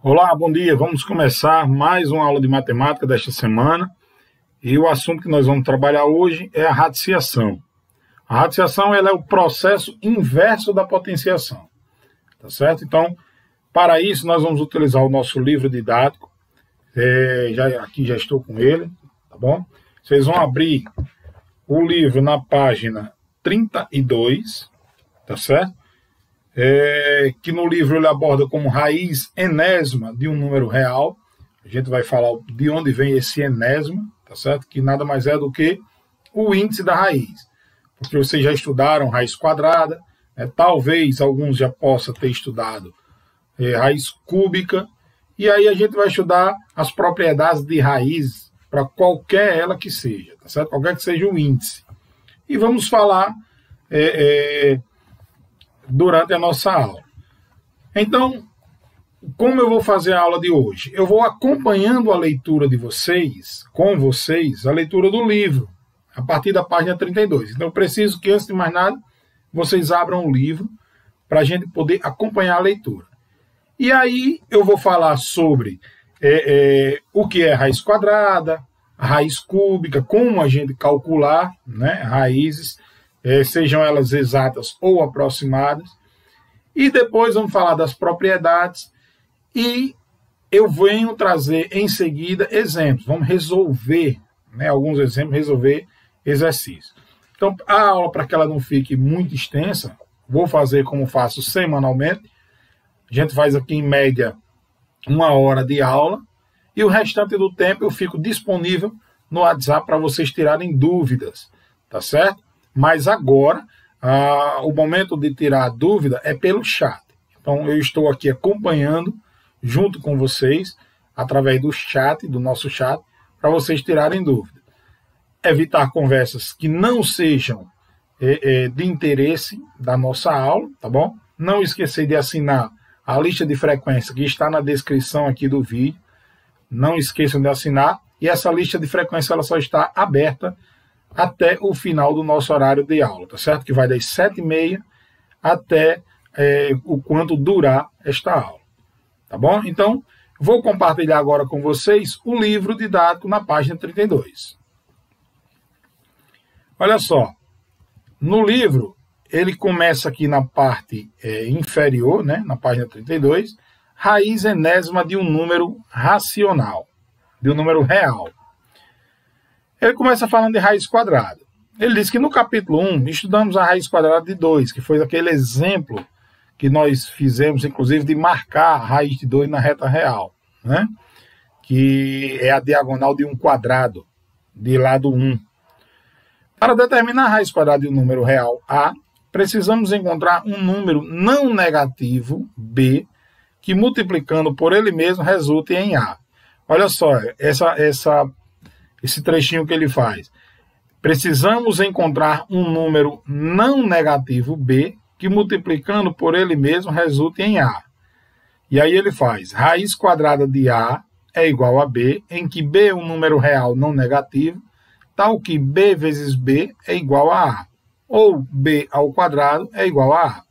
Olá, bom dia. Vamos começar mais uma aula de matemática desta semana. E o assunto que nós vamos trabalhar hoje é a radiciação. A radiciação ela é o processo inverso da potenciação. Tá certo? Então, para isso, nós vamos utilizar o nosso livro didático. Aqui já estou com ele, tá bom? Vocês vão abrir o livro na página 32, tá certo? Que no livro ele aborda como raiz enésima de um número real. A gente vai falar de onde vem esse enésima, tá certo? Que nada mais é do que o índice da raiz. Porque vocês já estudaram raiz quadrada, né? Talvez alguns já possam ter estudado raiz cúbica, e aí a gente vai estudar as propriedades de raiz para qualquer ela que seja, tá certo? Qualquer que seja o índice. E vamos falar durante a nossa aula. Então, como eu vou fazer a aula de hoje? Eu vou acompanhando a leitura de vocês, com vocês, a leitura do livro, a partir da página 32. Então, eu preciso que, antes de mais nada, vocês abram o livro para a gente poder acompanhar a leitura. E aí, eu vou falar sobre o que é raiz quadrada, a raiz cúbica, como a gente calcular, né, raízes, sejam elas exatas ou aproximadas. E depois vamos falar das propriedades e eu venho trazer em seguida exemplos. Vamos resolver, né, alguns exemplos, resolver exercícios. Então, a aula, para que ela não fique muito extensa, vou fazer como faço semanalmente. A gente faz aqui em média 1 hora de aula e o restante do tempo eu fico disponível no WhatsApp para vocês tirarem dúvidas, tá certo? Mas agora, o momento de tirar a dúvida é pelo chat. Então, eu estou aqui acompanhando, junto com vocês, através do chat, do nosso chat, para vocês tirarem dúvida. Evitar conversas que não sejam de interesse da nossa aula, tá bom? Não esquecer de assinar a lista de frequência que está na descrição aqui do vídeo. Não esqueçam de assinar. E essa lista de frequência ela só está aberta até o final do nosso horário de aula, tá certo? Que vai das 7h30 até o quanto durar esta aula, tá bom? Então, vou compartilhar agora com vocês o livro didático na página 32. Olha só, no livro, ele começa aqui na parte inferior, né, na página 32, raiz enésima de um número racional, de um número real. Ele começa falando de raiz quadrada. Ele diz que no capítulo 1, estudamos a raiz quadrada de 2, que foi aquele exemplo que nós fizemos, inclusive, de marcar a raiz de 2 na reta real, né? Que é a diagonal de um quadrado, de lado 1. Para determinar a raiz quadrada de um número real A, precisamos encontrar um número não negativo, B, que multiplicando por ele mesmo resulte em A. Olha só, esse trechinho que ele faz. Precisamos encontrar um número não negativo B que multiplicando por ele mesmo resulte em A. E aí ele faz raiz quadrada de A é igual a B, em que B é um número real não negativo, tal que B vezes B é igual a A. Ou B ao quadrado é igual a A.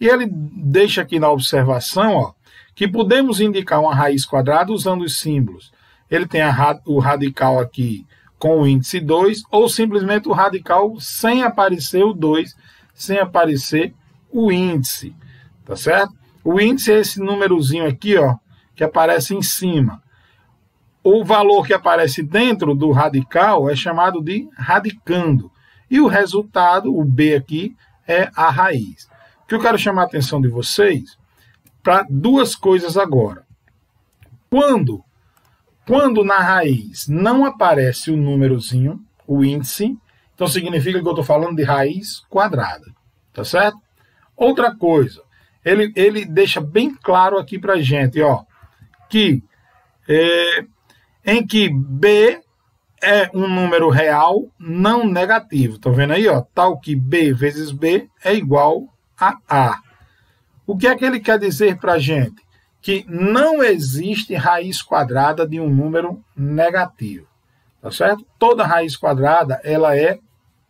E ele deixa aqui na observação, ó, que podemos indicar uma raiz quadrada usando os símbolos. Ele tem o radical aqui com o índice 2, ou simplesmente o radical sem aparecer o 2, sem aparecer o índice, tá certo? O índice é esse númerozinho aqui, ó, que aparece em cima. O valor que aparece dentro do radical é chamado de radicando. E o resultado, o B aqui, é a raiz. O que eu quero chamar a atenção de vocês para duas coisas agora. Quando na raiz não aparece o númerozinho, o índice, então significa que eu estou falando de raiz quadrada, tá certo? Outra coisa, ele deixa bem claro aqui para a gente, ó, que em que B é um número real não negativo. Estão vendo aí, ó? Tal que B vezes B é igual a A. O que é que ele quer dizer para a gente? Que não existe raiz quadrada de um número negativo, tá certo? Toda raiz quadrada, ela é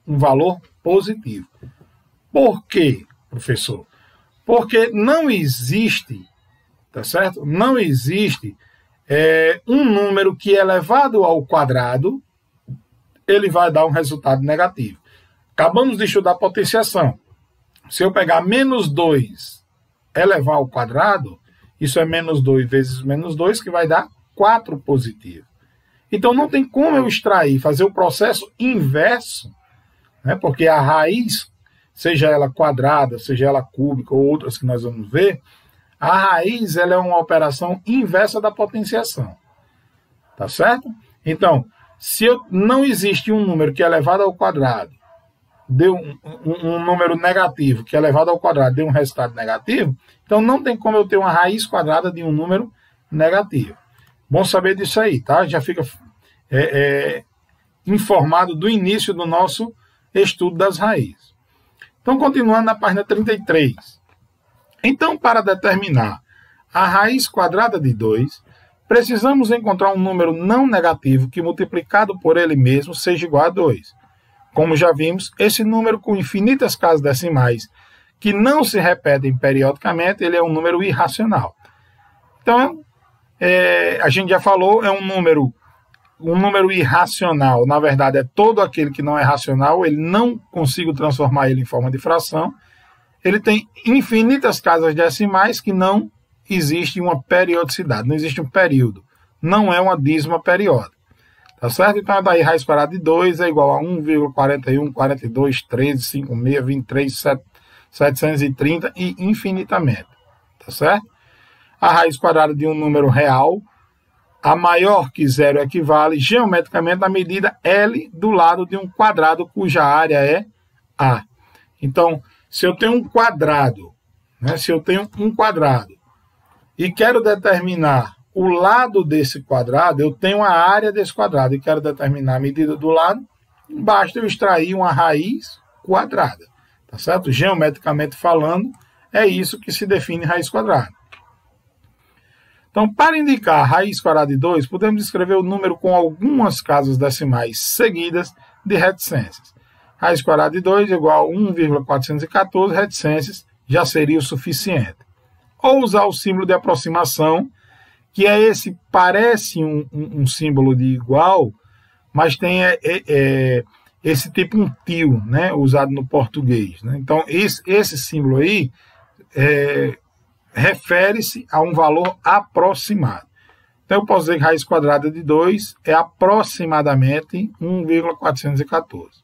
um valor positivo. Por quê, professor? Porque não existe tá certo? Não existe um número que elevado ao quadrado, ele vai dar um resultado negativo. Acabamos de estudar potenciação. Se eu pegar menos 2 elevar ao quadrado, isso é menos 2 vezes menos 2, que vai dar 4 positivo. Então não tem como eu extrair, fazer o processo inverso, né? Porque a raiz, seja ela quadrada, seja ela cúbica ou outras que nós vamos ver, a raiz ela é uma operação inversa da potenciação. Tá certo? Então, se não existe um número que é elevado ao quadrado, deu um número negativo que é elevado ao quadrado, deu um resultado negativo, então não tem como eu ter uma raiz quadrada de um número negativo. Bom saber disso aí, tá? Já fica informado do início do nosso estudo das raízes. Então, continuando na página 33. Então, para determinar a raiz quadrada de 2, precisamos encontrar um número não negativo que, multiplicado por ele mesmo, seja igual a 2. Como já vimos, esse número com infinitas casas decimais que não se repetem periodicamente, ele é um número irracional. Então, a gente já falou, é um número irracional. Na verdade, é todo aquele que não é racional, ele não consigo transformar ele em forma de fração. Ele tem infinitas casas decimais que não existe uma periodicidade, não existe um período. Não é uma dízima periódica. Tá certo? Então, daí raiz quadrada de 2 é igual a 1,41, 42, 13, 56, 23, 730 e infinitamente. Tá certo? A raiz quadrada de um número real, a maior que zero equivale geometricamente à medida L do lado de um quadrado cuja área é A. Então, se eu tenho um quadrado, né, e quero determinar o lado desse quadrado, eu tenho a área desse quadrado e quero determinar a medida do lado, basta eu extrair uma raiz quadrada. Tá certo? Geometricamente falando, é isso que se define raiz quadrada. Então, para indicar a raiz quadrada de 2, podemos escrever o número com algumas casas decimais seguidas de reticências. Raiz quadrada de 2 é igual a 1,414 reticências, já seria o suficiente. Ou usar o símbolo de aproximação, que é esse, parece um símbolo de igual, mas tem esse tipo um tio, né, usado no português. Né? Então, esse símbolo aí refere-se a um valor aproximado. Então, eu posso dizer que raiz quadrada de 2 é aproximadamente 1,414.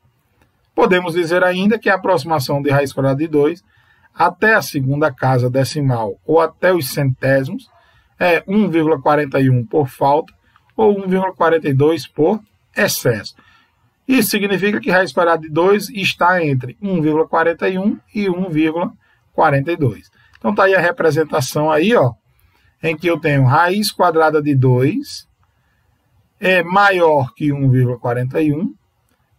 Podemos dizer ainda que a aproximação de raiz quadrada de 2 até a segunda casa decimal ou até os centésimos é 1,41 por falta ou 1,42 por excesso. Isso significa que raiz quadrada de 2 está entre 1,41 e 1,42. Então está aí a representação aí, ó, em que eu tenho raiz quadrada de 2 é maior que 1,41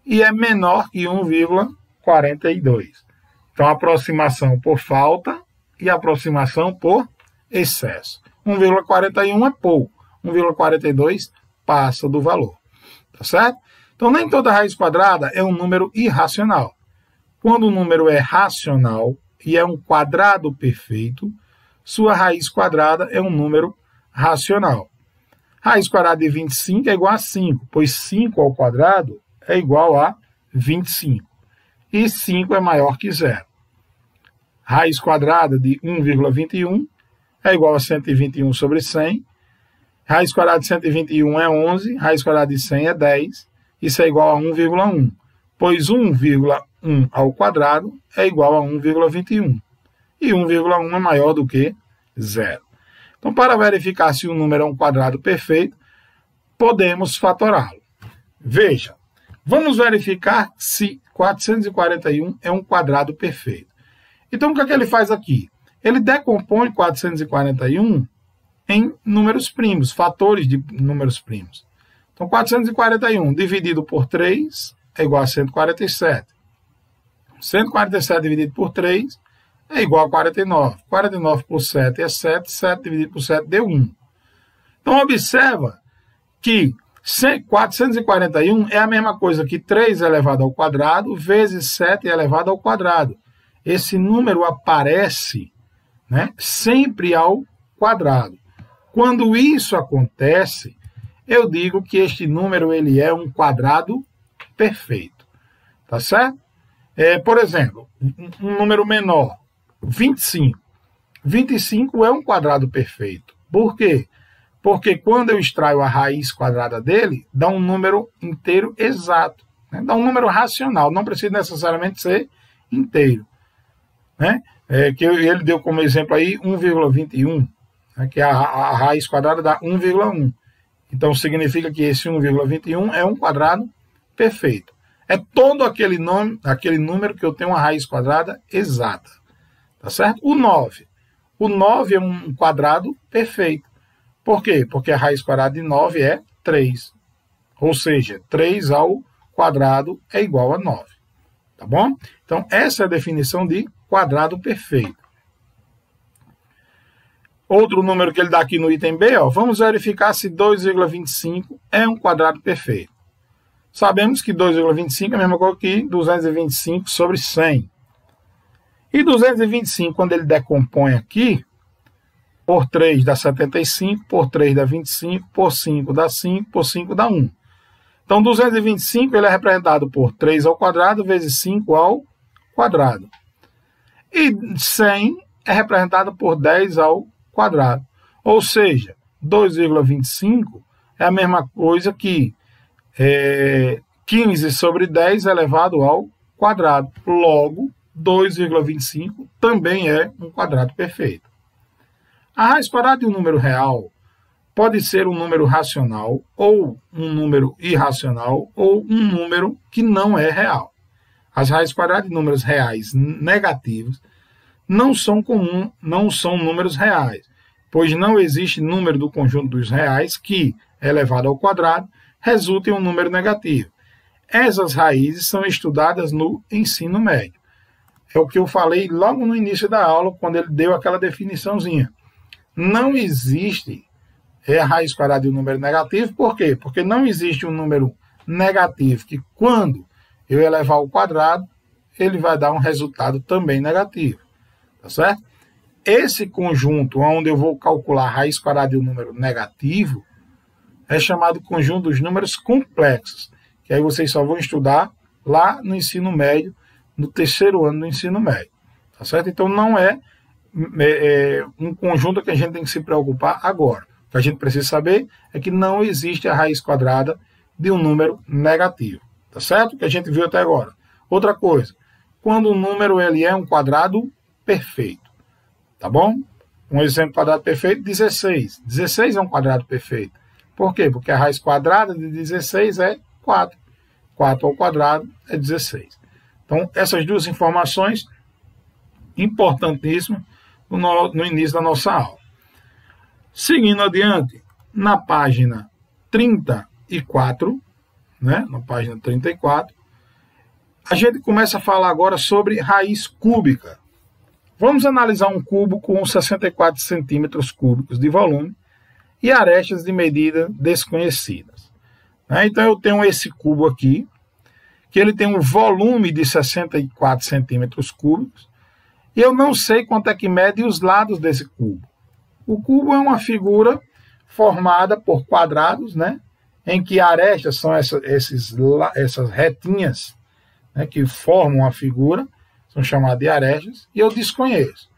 e é menor que 1,42. Então, aproximação por falta e aproximação por excesso. 1,41 é pouco, 1,42 passa do valor. Tá certo? Então, nem toda raiz quadrada é um número irracional. Quando o número é racional e é um quadrado perfeito, sua raiz quadrada é um número racional. Raiz quadrada de 25 é igual a 5, pois 5 ao quadrado é igual a 25. E 5 é maior que zero. Raiz quadrada de 1,21 é igual a 121 sobre 100. Raiz quadrada de 121 é 11, raiz quadrada de 100 é 10. Isso é igual a 1,1, pois 1,1 ao quadrado é igual a 1,21. E 1,1 é maior do que zero. Então, para verificar se o número é um quadrado perfeito, podemos fatorá-lo. Veja, vamos verificar se 441 é um quadrado perfeito. Então, o que é que ele faz aqui? Ele decompõe 441 em números primos, fatores de números primos. Então, 441 dividido por 3 é igual a 147. 147 dividido por 3 é igual a 49. 49 por 7 é 7. 7 dividido por 7 deu 1. Então, observa que 441 é a mesma coisa que 3 elevado ao quadrado vezes 7 elevado ao quadrado. Esse número aparece, né, sempre ao quadrado. Quando isso acontece, eu digo que este número ele é um quadrado perfeito. Tá certo? Por exemplo, um número menor, 25. 25 é um quadrado perfeito. Por quê? Porque quando eu extraio a raiz quadrada dele, dá um número inteiro exato. Né? Dá um número racional, não precisa necessariamente ser inteiro. Né? Que ele deu como exemplo aí 1,21, né? Que a raiz quadrada dá 1,1. Então significa que esse 1,21 é um quadrado perfeito. É todo aquele número que eu tenho uma raiz quadrada exata. Tá certo? O 9. O 9 é um quadrado perfeito. Por quê? Porque a raiz quadrada de 9 é 3. Ou seja, 3 ao quadrado é igual a 9. Tá bom? Então, essa é a definição de quadrado perfeito. Outro número que ele dá aqui no item B, ó, vamos verificar se 2,25 é um quadrado perfeito. Sabemos que 2,25 é a mesma coisa que 225 sobre 100. E 225, quando ele decompõe aqui, por 3 dá 75, por 3 dá 25, por 5 dá 5, por 5 dá 1. Então, 225 ele é representado por 3 ao quadrado vezes 5 ao quadrado. E 100 é representado por 10 ao quadrado. Ou seja, 2,25 é a mesma coisa que 15 sobre 10 elevado ao quadrado. Logo, 2,25 também é um quadrado perfeito. A raiz quadrada de um número real pode ser um número racional, ou um número irracional, ou um número que não é real. As raízes quadradas de números reais negativos não são números reais, pois não existe número do conjunto dos reais que, elevado ao quadrado, resulta em um número negativo. Essas raízes são estudadas no ensino médio. É o que eu falei logo no início da aula, quando ele deu aquela definiçãozinha. Não existe a raiz quadrada de um número negativo. Por quê? Porque não existe um número negativo que, quando eu elevar ao quadrado, ele vai dar um resultado também negativo. Tá certo? Esse conjunto onde eu vou calcular a raiz quadrada de um número negativo é chamado conjunto dos números complexos, que aí vocês só vão estudar lá no ensino médio, no terceiro ano do ensino médio. Tá certo? Então não é um conjunto que a gente tem que se preocupar agora. O que a gente precisa saber é que não existe a raiz quadrada de um número negativo. Tá certo? O que a gente viu até agora. Outra coisa, quando um número ele é um quadrado perfeito. Tá bom? Um exemplo de quadrado perfeito, 16. 16 é um quadrado perfeito. Por quê? Porque a raiz quadrada de 16 é 4. 4 ao quadrado é 16. Então, essas duas informações importantíssimas no início da nossa aula. Seguindo adiante, na página 34, né? Na página 34, a gente começa a falar agora sobre raiz cúbica. Vamos analisar um cubo com 64 centímetros cúbicos de volume e arestas de medida desconhecidas. Então eu tenho esse cubo aqui, que ele tem um volume de 64 centímetros cúbicos, e eu não sei quanto é que mede os lados desse cubo. O cubo é uma figura formada por quadrados, né, em que arestas são essas retinhas, né, que formam a figura, são chamadas de arestas, e eu desconheço.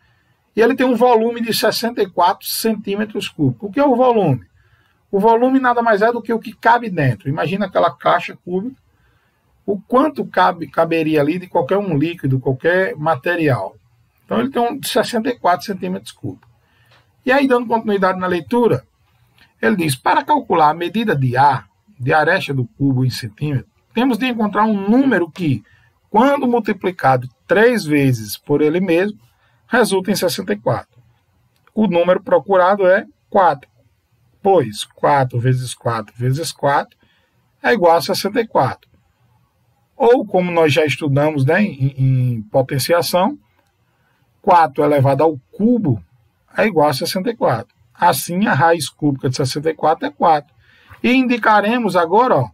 E ele tem um volume de 64 centímetros cúbicos. O que é o volume? O volume nada mais é do que o que cabe dentro. Imagina aquela caixa cúbica, o quanto caberia ali de qualquer um líquido, qualquer material. Então ele tem 64 centímetros cúbicos. E aí, dando continuidade na leitura, ele diz, para calcular a medida de aresta do cubo em centímetro, temos de encontrar um número que, quando multiplicado 3 vezes por ele mesmo, resulta em 64. O número procurado é 4, pois 4 vezes 4 vezes 4 é igual a 64. Ou, como nós já estudamos, né, em potenciação, 4 elevado ao cubo é igual a 64. Assim, a raiz cúbica de 64 é 4. E indicaremos agora, ó,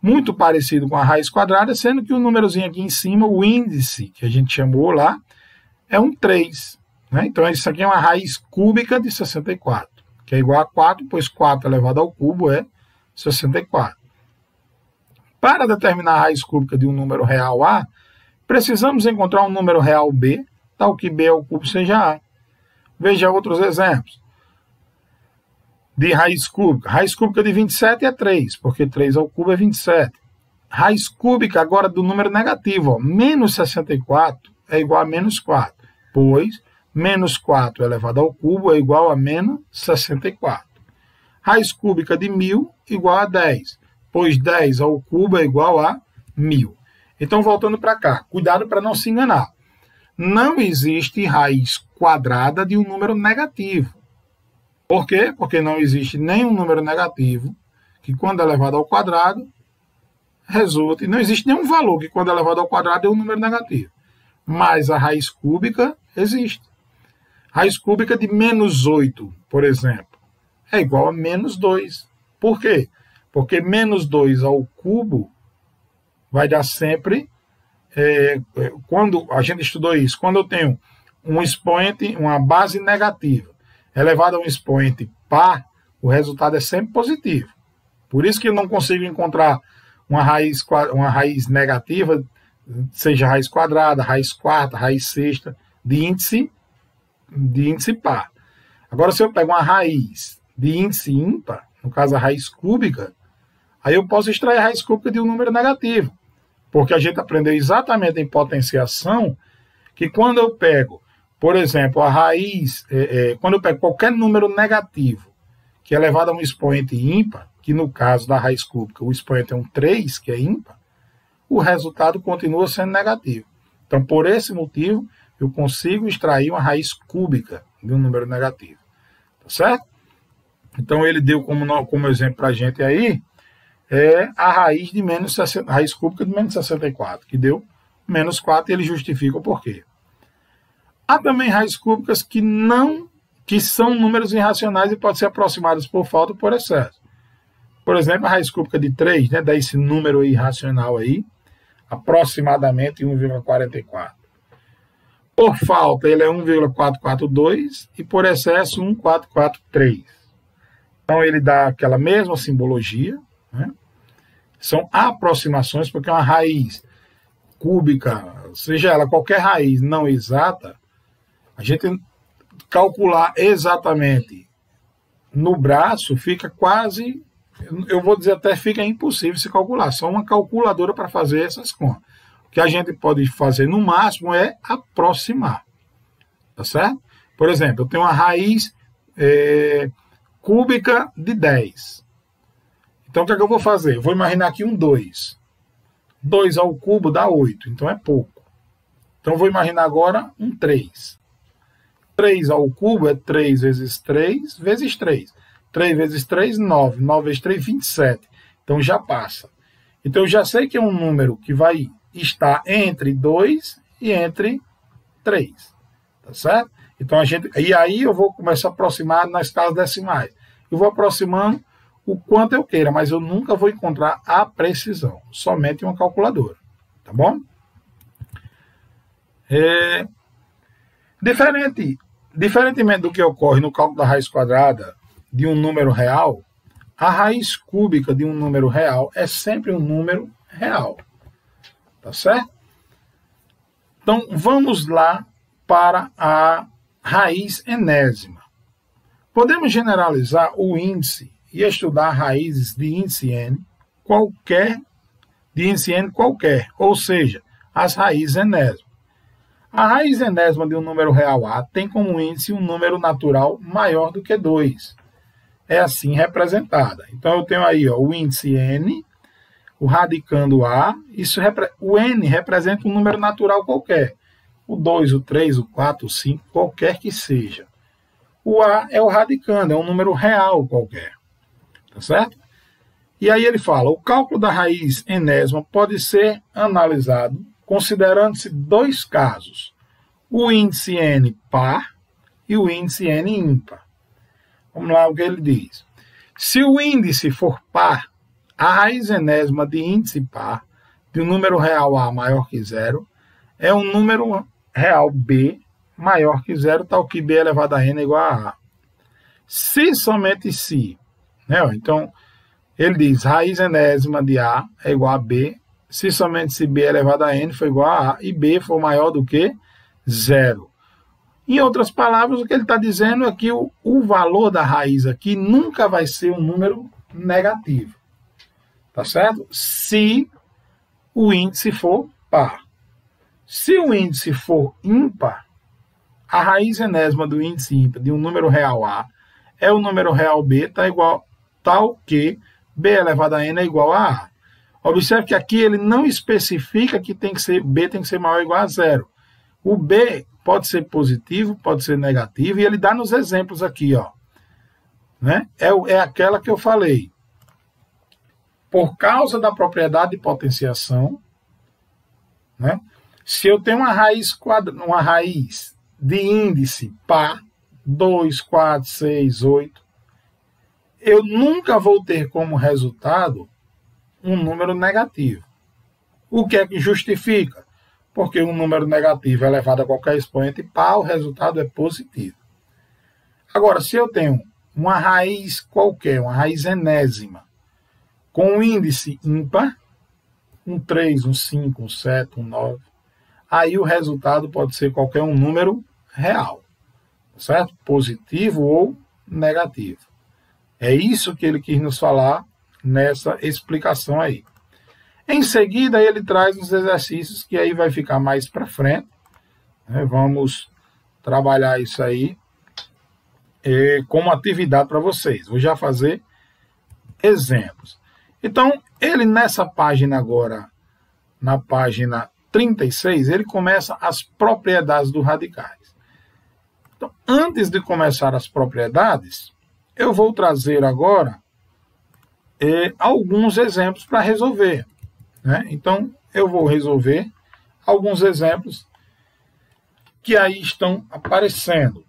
muito parecido com a raiz quadrada, sendo que o númerozinho aqui em cima, o índice, que a gente chamou lá, é um 3. né? Então, isso aqui é uma raiz cúbica de 64, que é igual a 4, pois 4 elevado ao cubo é 64. Para determinar a raiz cúbica de um número real A, precisamos encontrar um número real B, tal que B ao cubo seja A. Veja outros exemplos de raiz cúbica. Raiz cúbica de 27 é 3, porque 3 ao cubo é 27. Raiz cúbica agora do número negativo, ó, menos 64 é igual a menos 4, pois menos 4 elevado ao cubo é igual a menos 64. Raiz cúbica de 1000 igual a 10, pois 10 ao cubo é igual a 1000. Então, voltando para cá, cuidado para não se enganar. Não existe raiz quadrada de um número negativo. Por quê? Porque não existe nenhum número negativo que, quando elevado ao quadrado, resulte. Não existe nenhum valor que, quando elevado ao quadrado, é um número negativo. Mas a raiz cúbica existe. Raiz cúbica de menos 8, por exemplo, é igual a menos 2. Por quê? Porque menos 2 ao cubo vai dar sempre, quando a gente estudou isso, quando eu tenho um expoente, uma base negativa, elevado a um expoente par, o resultado é sempre positivo. Por isso que eu não consigo encontrar uma raiz negativa, seja raiz quadrada, raiz quarta, raiz sexta, de índice par. Agora, se eu pego uma raiz de índice ímpar, no caso a raiz cúbica, aí eu posso extrair a raiz cúbica de um número negativo. Porque a gente aprendeu exatamente em potenciação que quando eu pego, por exemplo, a raiz, quando eu pego qualquer número negativo que é elevado a um expoente ímpar, que no caso da raiz cúbica o expoente é um 3, que é ímpar, o resultado continua sendo negativo. Então, por esse motivo, eu consigo extrair uma raiz cúbica de um número negativo. Tá certo? Então, ele deu como exemplo para a gente aí, a raiz cúbica de menos 64, que deu menos 4, e ele justifica o porquê. Há também raízes cúbicas que são números irracionais e podem ser aproximadas por falta ou por excesso. Por exemplo, a raiz cúbica de 3, né, dá esse número irracional aí, aproximadamente 1,44. Por falta, ele é 1,442 e por excesso, 1,443. Então, ele dá aquela mesma simbologia, né? São aproximações, porque uma raiz cúbica, seja ela qualquer raiz não exata, a gente calcular exatamente no braço fica quase, eu vou dizer até fica impossível se calcular, só uma calculadora para fazer essas contas. O que a gente pode fazer no máximo é aproximar, tá certo? Por exemplo, eu tenho uma raiz cúbica de 10. Então, o que é que eu vou fazer? Eu vou imaginar aqui um 2. 2 ao cubo dá 8, então é pouco. Então, eu vou imaginar agora um 3. 3 ao cubo é 3 vezes 3 vezes 3. 3 vezes 3, 9. 9 vezes 3, 27. Então, já passa. Então, eu já sei que é um número que vai estar entre 2 e entre 3. Tá certo? Então, e aí eu vou começar a aproximar nas casas decimais. Eu vou aproximando o quanto eu queira, mas eu nunca vou encontrar a precisão, somente uma calculadora, tá bom? Diferentemente do que ocorre no cálculo da raiz quadrada de um número real, a raiz cúbica de um número real é sempre um número real, tá certo? Então, vamos lá para a raiz enésima. Podemos generalizar o índice e estudar raízes de índice n qualquer, ou seja, as raízes enésimas. A raiz enésima de um número real A tem como índice um número natural maior do que 2. É assim representada. Então, eu tenho aí o índice n, o radicando A, o n representa um número natural qualquer. O 2, o 3, o 4, o 5, qualquer que seja. O A é o radicando, é um número real qualquer. Tá certo? E aí ele fala, o cálculo da raiz enésima pode ser analisado considerando-se dois casos, o índice n par e o índice n ímpar. Vamos lá o que ele diz. Se o índice for par, a raiz enésima de índice par de um número real A maior que 0 é um número real B maior que zero, tal que b elevado a n é igual a a. Se somente se, né? Então, ele diz raiz enésima de a é igual a b, se somente se b elevado a n for igual a e b for maior do que zero. Em outras palavras, o que ele está dizendo é que o valor da raiz aqui nunca vai ser um número negativo. Tá certo? Se o índice for par. Se o índice for ímpar, a raiz enésima do índice ímpar de um número real A é o número real B, tal que B elevado a N é igual a A. Observe que aqui ele não especifica que B tem que ser maior ou igual a zero. O B pode ser positivo, pode ser negativo, e ele dá nos exemplos aqui, ó. Né? É aquela que eu falei. Por causa da propriedade de potenciação, né? Se eu tenho uma raiz de índice par, 2, 4, 6, 8, eu nunca vou ter como resultado um número negativo. O que é que justifica? Porque um número negativo elevado a qualquer expoente par, o resultado é positivo. Agora, se eu tenho uma raiz qualquer, uma raiz enésima, com um índice ímpar, um 3, um 5, um 7, um 9, aí o resultado pode ser qualquer um número real, certo? Positivo ou negativo. É isso que ele quis nos falar nessa explicação aí. Em seguida, ele traz os exercícios que aí vai ficar mais para frente, né? Vamos trabalhar isso aí como atividade para vocês. Vou já fazer exemplos. Então, ele nessa página agora, na página 36, ele começa as propriedades dos radicais. Então, antes de começar as propriedades, eu vou trazer agora alguns exemplos para resolver. Né? Então, eu vou resolver alguns exemplos que aí estão aparecendo.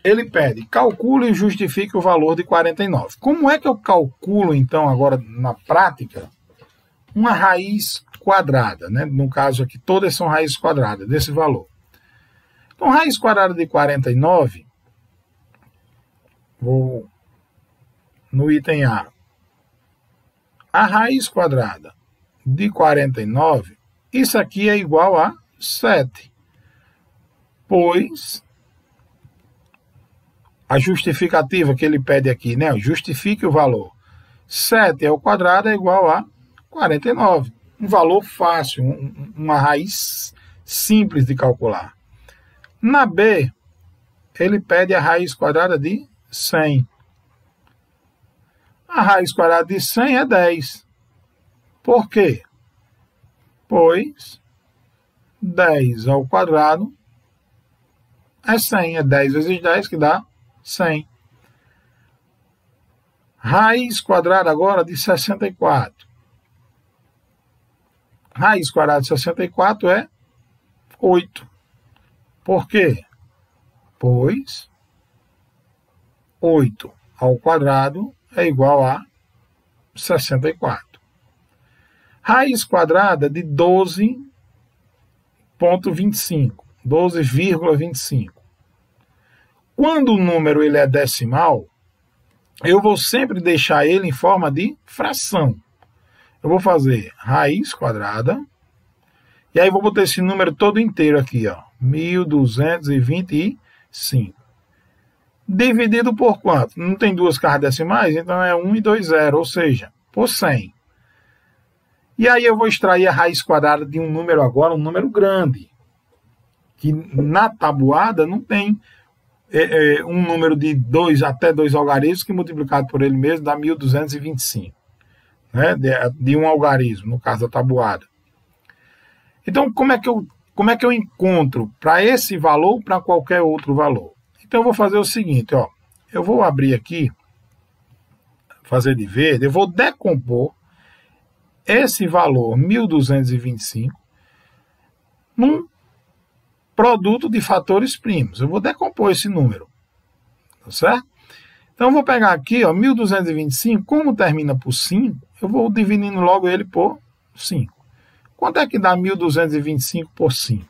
Ele pede, calcule e justifique o valor de 49. Como é que eu calculo, então, agora na prática, uma raiz quadrada? Né? No caso aqui, todas são raízes quadradas desse valor. Então, raiz quadrada de 49, vou no item A. A raiz quadrada de 49, isso aqui é igual a 7, pois a justificativa que ele pede aqui, né? Justifique o valor. 7 ao quadrado é igual a 49. Um valor fácil, uma raiz simples de calcular. Na B, ele pede a raiz quadrada de 100. A raiz quadrada de 100 é 10. Por quê? Pois 10 ao quadrado é 100. É 10 vezes 10 que dá 100. Raiz quadrada agora de 64. Raiz quadrada de 64 é 8. Por quê? Pois 8 ao quadrado é igual a 64. Raiz quadrada de 12,25. 12,25. Quando o número ele é decimal, eu vou sempre deixar ele em forma de fração. Eu vou fazer raiz quadrada, e aí vou botar esse número todo inteiro aqui, ó, 1225. Dividido por quanto? Não tem duas casas decimais, então é 1 e 2 zero, ou seja, por 100. E aí eu vou extrair a raiz quadrada de um número agora, um número grande, que na tabuada não tem um número de até 2 algarismos que multiplicado por ele mesmo dá 1225. Né? De um algarismo, no caso da tabuada. Então, como é que eu encontro para esse valor ou para qualquer outro valor? Então, eu vou fazer o seguinte, ó. Eu vou abrir aqui, fazer de verde, eu vou decompor esse valor 1225 num produto de fatores primos. Eu vou decompor esse número, tá certo? Então, eu vou pegar aqui, ó, 1225, como termina por 5, eu vou dividindo logo ele por 5. Quanto é que dá 1225 por 5?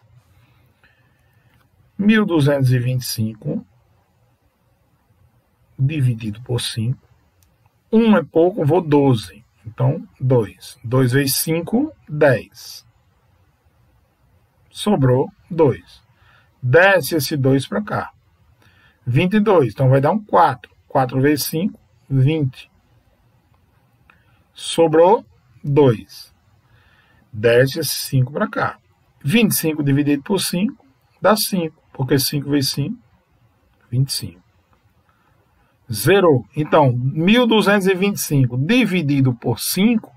1.225 dividido por 5. 1 é pouco, vou 12. Então, 2. 2 vezes 5, 10. Sobrou 2. Desce esse 2 para cá. 22. Então, vai dar um 4. 4 vezes 5, 20. Sobrou 2. Desce esse 5 para cá. 25 dividido por 5 dá 5. Porque 5 vezes 5, 25. Zerou. Então, 1.225 dividido por 5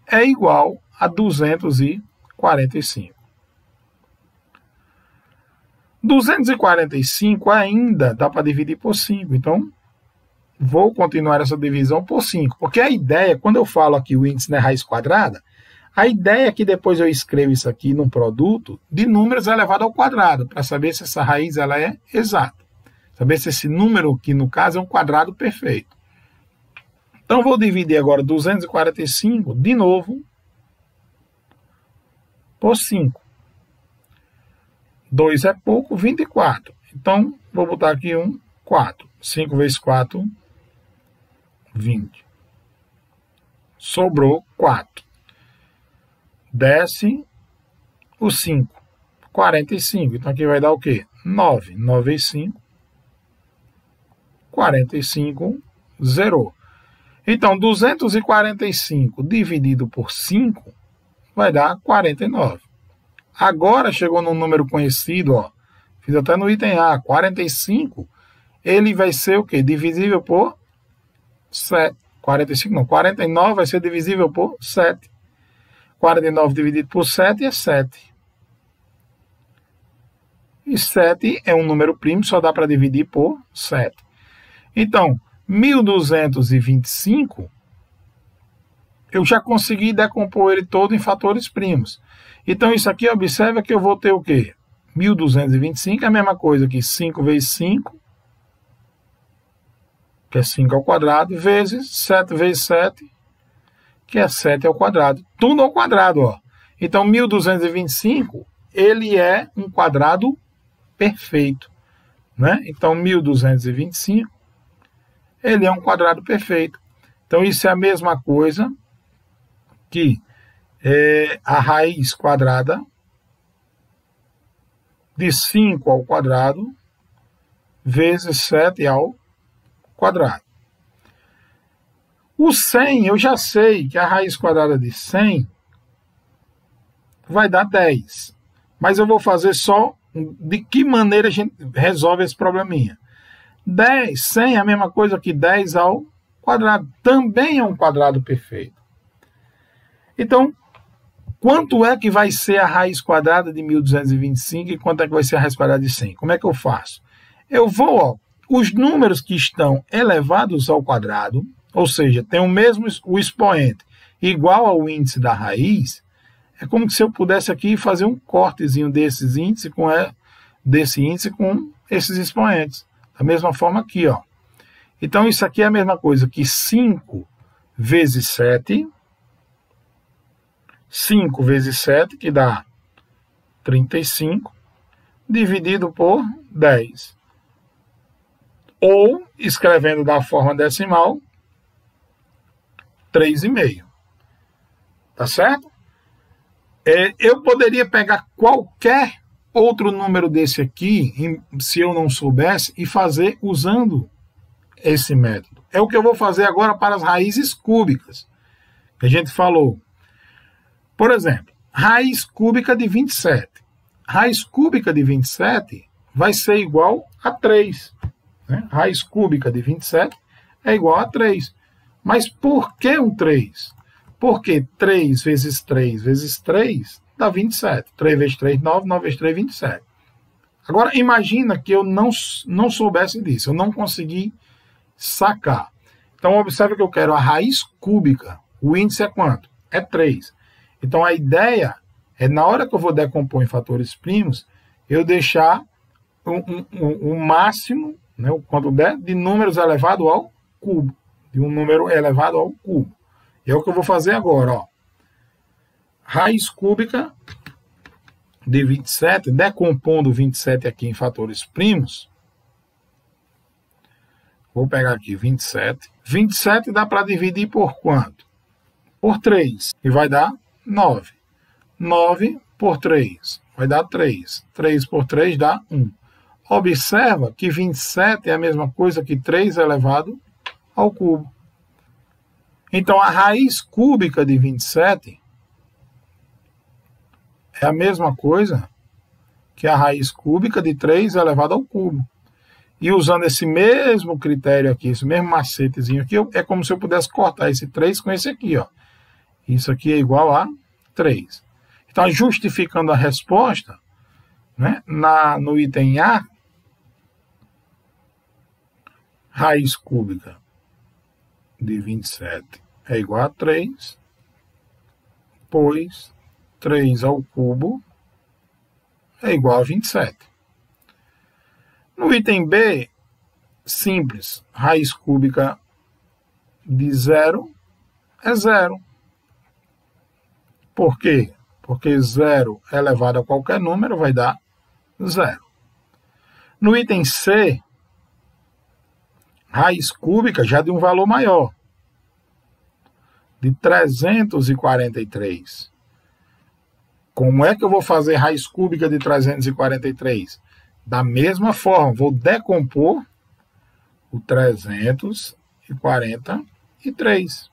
é igual a 245. 245 ainda dá para dividir por 5. Então, vou continuar essa divisão por 5. Porque a ideia, quando eu falo aqui o índice na raiz quadrada, a ideia é que depois eu escrevo isso aqui num produto de números elevado ao quadrado, para saber se essa raiz ela é exata. Saber se esse número aqui, no caso, é um quadrado perfeito. Então, vou dividir agora 245, de novo, por 5. 2 é pouco, 24. Então, vou botar aqui 4. 5 vezes 4, 20. Sobrou 4. Desce o 5. 45. Então, aqui vai dar o quê? 9. 9 vezes 5. 45, zerou. Então, 245 dividido por 5 vai dar 49. Agora chegou num número conhecido, ó. Fiz até no item A, 45. Ele vai ser o quê? Divisível por 7. 45 não, 49 vai ser divisível por 7. 49 dividido por 7 é 7. E 7 é um número primo, só dá para dividir por 7. Então, 1.225, eu já consegui decompor ele todo em fatores primos. Então, isso aqui, observa que eu vou ter o quê? 1.225 é a mesma coisa que 5 vezes 5, que é 5 ao quadrado, vezes 7 vezes 7, que é 7 ao quadrado. Tudo ao quadrado, ó. Então, 1.225, ele é um quadrado perfeito, né? Então, 1.225, ele é um quadrado perfeito. Então, isso é a mesma coisa que a raiz quadrada de 5 ao quadrado vezes 7 ao quadrado. O 100, eu já sei que a raiz quadrada de 100 vai dar 10. Mas eu vou fazer só de que maneira a gente resolve esse probleminha. 10, 100 é a mesma coisa que 10 ao quadrado. Também é um quadrado perfeito. Então, quanto é que vai ser a raiz quadrada de 1.225 e quanto é que vai ser a raiz quadrada de 100? Como é que eu faço? Eu vou, ó, os números que estão elevados ao quadrado, ou seja, tem o expoente igual ao índice da raiz, é como se eu pudesse aqui fazer um cortezinho desse índice com esses expoentes. Da mesma forma aqui, ó. Então, isso aqui é a mesma coisa que 5 vezes 7. 5 vezes 7, que dá 35, dividido por 10. Ou, escrevendo da forma decimal, 3,5. Tá certo? Eu poderia pegar qualquer outro número desse aqui, se eu não soubesse, e fazer usando esse método. É o que eu vou fazer agora para as raízes cúbicas, que a gente falou. Por exemplo, raiz cúbica de 27. Raiz cúbica de 27 vai ser igual a 3. Né? Raiz cúbica de 27 é igual a 3. Mas por que um 3? Porque 3 vezes 3 vezes 3 dá 27. 3 vezes 3, 9. 9 vezes 3, 27. Agora, imagina que eu não soubesse disso. Eu não consegui sacar. Então, observe que eu quero a raiz cúbica. O índice é quanto? É 3. Então, a ideia é, na hora que eu vou decompor em fatores primos, eu deixar o máximo, né, o quanto der, de números elevado ao cubo. De um número elevado ao cubo. E é o que eu vou fazer agora, ó. Raiz cúbica de 27, decompondo 27 aqui em fatores primos, vou pegar aqui 27. 27 dá para dividir por quanto? Por 3, e vai dar 9. 9 por 3, vai dar 3. 3 por 3 dá 1. Observa que 27 é a mesma coisa que 3 elevado ao cubo. Então, a raiz cúbica de 27 é a mesma coisa que a raiz cúbica de 3 elevado ao cubo. E usando esse mesmo critério aqui, esse mesmo macetezinho aqui, é como se eu pudesse cortar esse 3 com esse aqui, ó. Isso aqui é igual a 3. Então, justificando a resposta, né, no item A, raiz cúbica de 27 é igual a 3, pois 3 ao cubo é igual a 27. No item B, simples, raiz cúbica de 0 é 0. Por quê? Porque 0 elevado a qualquer número vai dar 0. No item C, raiz cúbica já de um valor maior, de 343. Como é que eu vou fazer raiz cúbica de 343? Da mesma forma, vou decompor o 343.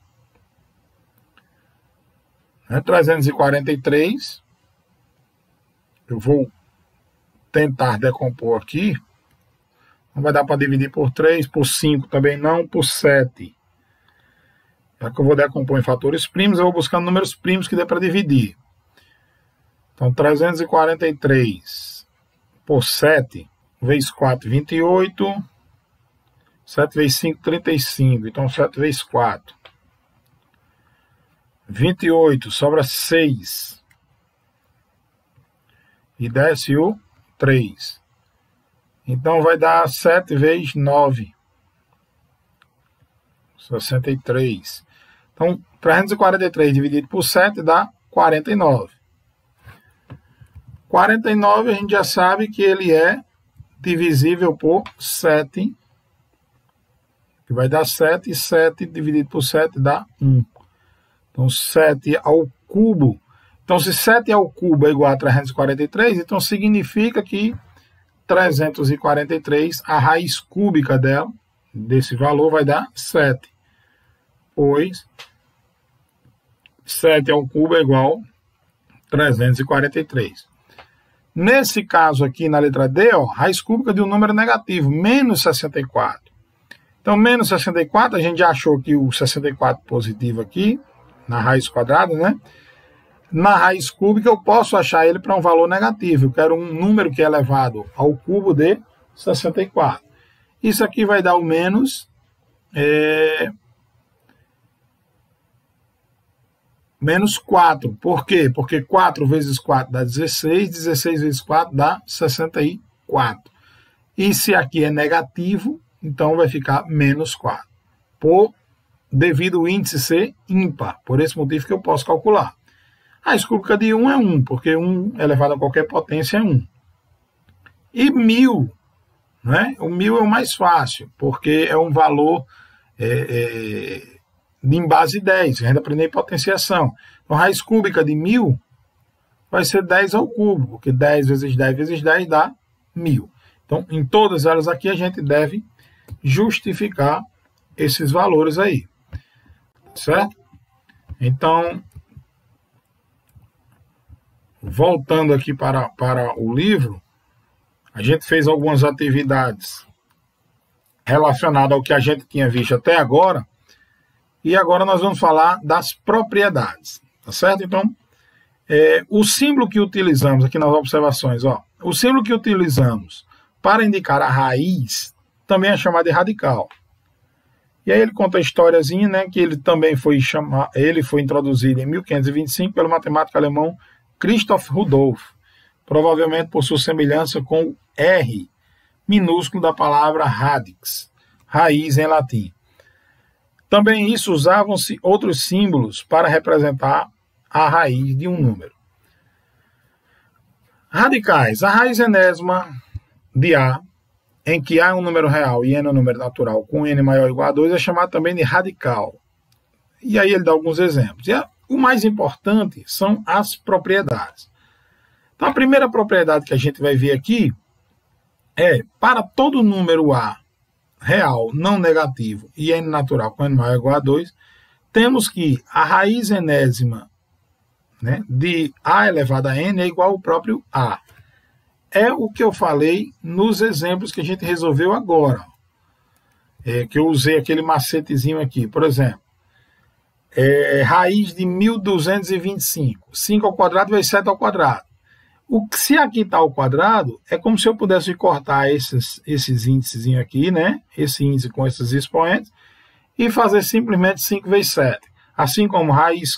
343, eu vou tentar decompor aqui. Não vai dar para dividir por 3, por 5 também não, por 7. Já que eu vou decompor em fatores primos, eu vou buscar números primos que dê para dividir. Então, 343 por 7, vezes 4, 28. 7 vezes 5, 35. Então, 7 vezes 4. 28, sobra 6. E desce o 3. Então, vai dar 7 vezes 9. 63. Então, 343 dividido por 7 dá 49. 49 a gente já sabe que ele é divisível por 7. Que vai dar 7. E 7 dividido por 7 dá 1. Então, 7 ao cubo. Então, se 7 ao cubo é igual a 343, então significa que 343, a raiz cúbica dela, desse valor, vai dar 7. Pois 7 ao cubo é igual a 343. Nesse caso aqui, na letra D, ó, raiz cúbica de um número negativo, menos 64. Então, menos 64, a gente já achou que o 64 positivo aqui, na raiz quadrada, né? Na raiz cúbica eu posso achar ele para um valor negativo. Eu quero um número que é elevado ao cubo de 64. Isso aqui vai dar o menos... menos 4. Por quê? Porque 4 vezes 4 dá 16, 16 vezes 4 dá 64. E se aqui é negativo, então vai ficar menos 4. Devido ao índice ser ímpar. Por esse motivo que eu posso calcular. A raiz cúbica de 1 é 1, porque 1 elevado a qualquer potência é 1. E 1000, né? O 1000 é o mais fácil, porque é um valor em base 10, a gente aprendeu em potenciação. Então, a raiz cúbica de 1000 vai ser 10 ao cubo, porque 10 vezes 10 vezes 10 dá 1000. Então, em todas elas aqui, a gente deve justificar esses valores aí. Certo? Então, voltando aqui para o livro, a gente fez algumas atividades relacionadas ao que a gente tinha visto até agora, e agora nós vamos falar das propriedades, tá certo? Então, o símbolo que utilizamos aqui nas observações, ó, o símbolo que utilizamos para indicar a raiz também é chamado de radical. E aí ele conta a historiazinha, né, que ele também foi introduzido em 1525 pelo matemático alemão Christoph Rudolph, provavelmente por sua semelhança com o R minúsculo da palavra radix, raiz em latim. Também isso usavam-se outros símbolos para representar a raiz de um número. Radicais. A raiz enésima de A, em que A é um número real e N é um número natural, com N maior ou igual a 2, é chamado também de radical. E aí ele dá alguns exemplos. E o mais importante são as propriedades. Então, a primeira propriedade que a gente vai ver aqui é, para todo número A real, não negativo, e N natural com N maior ou igual a 2, temos que a raiz enésima, né, de A elevado a N é igual ao próprio A. É o que eu falei nos exemplos que a gente resolveu agora. Que eu usei aquele macetezinho aqui. Por exemplo, raiz de 1225. 5 ao quadrado vezes 7 ao quadrado. Se aqui está ao quadrado, é como se eu pudesse cortar esses índices aqui, né? Esse índice com esses expoentes, e fazer simplesmente 5 vezes 7. Assim como raiz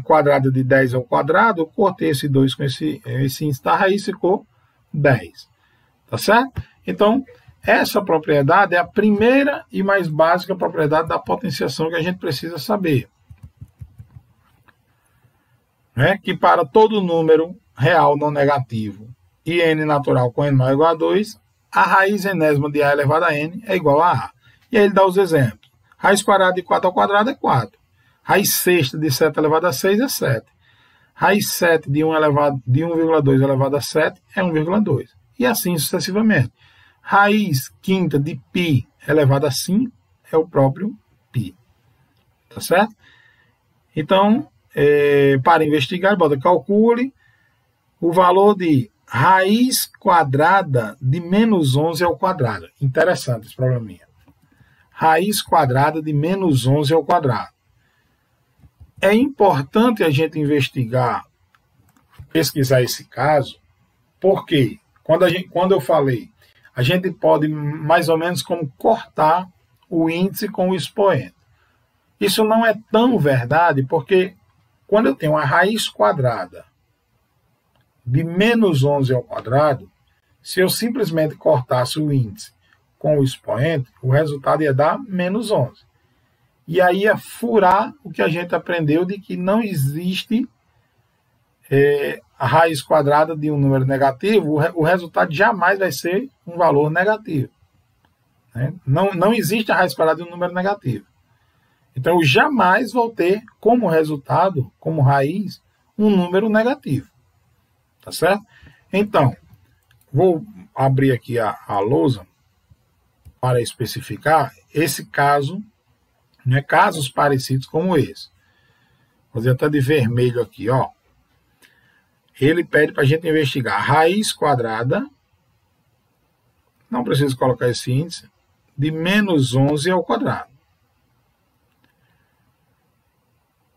quadrada de 10 ao quadrado, eu cortei esse 2 com esse índice da raiz, ficou 10. Tá certo? Então, essa propriedade é a primeira e mais básica propriedade da potenciação que a gente precisa saber. Que para todo número real não negativo e N natural com N maior ou igual a 2, a raiz enésima de A elevado a N é igual a A. E aí ele dá os exemplos. Raiz quadrada de 4 ao quadrado é 4. Raiz sexta de 7 elevado a 6 é 7. Raiz 7 de 1,2 elevado a 7 é 1,2. E assim sucessivamente. Raiz quinta de π elevado a 5 é o próprio π. Tá certo? Então, para investigar, calcule o valor de raiz quadrada de menos 11 ao quadrado. Interessante esse probleminha. Raiz quadrada de menos 11 ao quadrado. É importante a gente investigar, pesquisar esse caso, porque quando eu falei, a gente pode mais ou menos como cortar o índice com o expoente. Isso não é tão verdade, porque quando eu tenho a raiz quadrada de menos 11 ao quadrado, se eu simplesmente cortasse o índice com o expoente, o resultado ia dar menos 11. E aí ia furar o que a gente aprendeu de que não existe a raiz quadrada de um número negativo, o resultado jamais vai ser um valor negativo. Né? Não existe a raiz quadrada de um número negativo. Então eu jamais vou ter como resultado, como raiz, um número negativo. Tá certo? Então, vou abrir aqui a lousa para especificar esse caso, né, casos parecidos como esse. Vou fazer até de vermelho aqui, ó. Ele pede para a gente investigar a raiz quadrada, não preciso colocar esse índice, de menos 11 ao quadrado.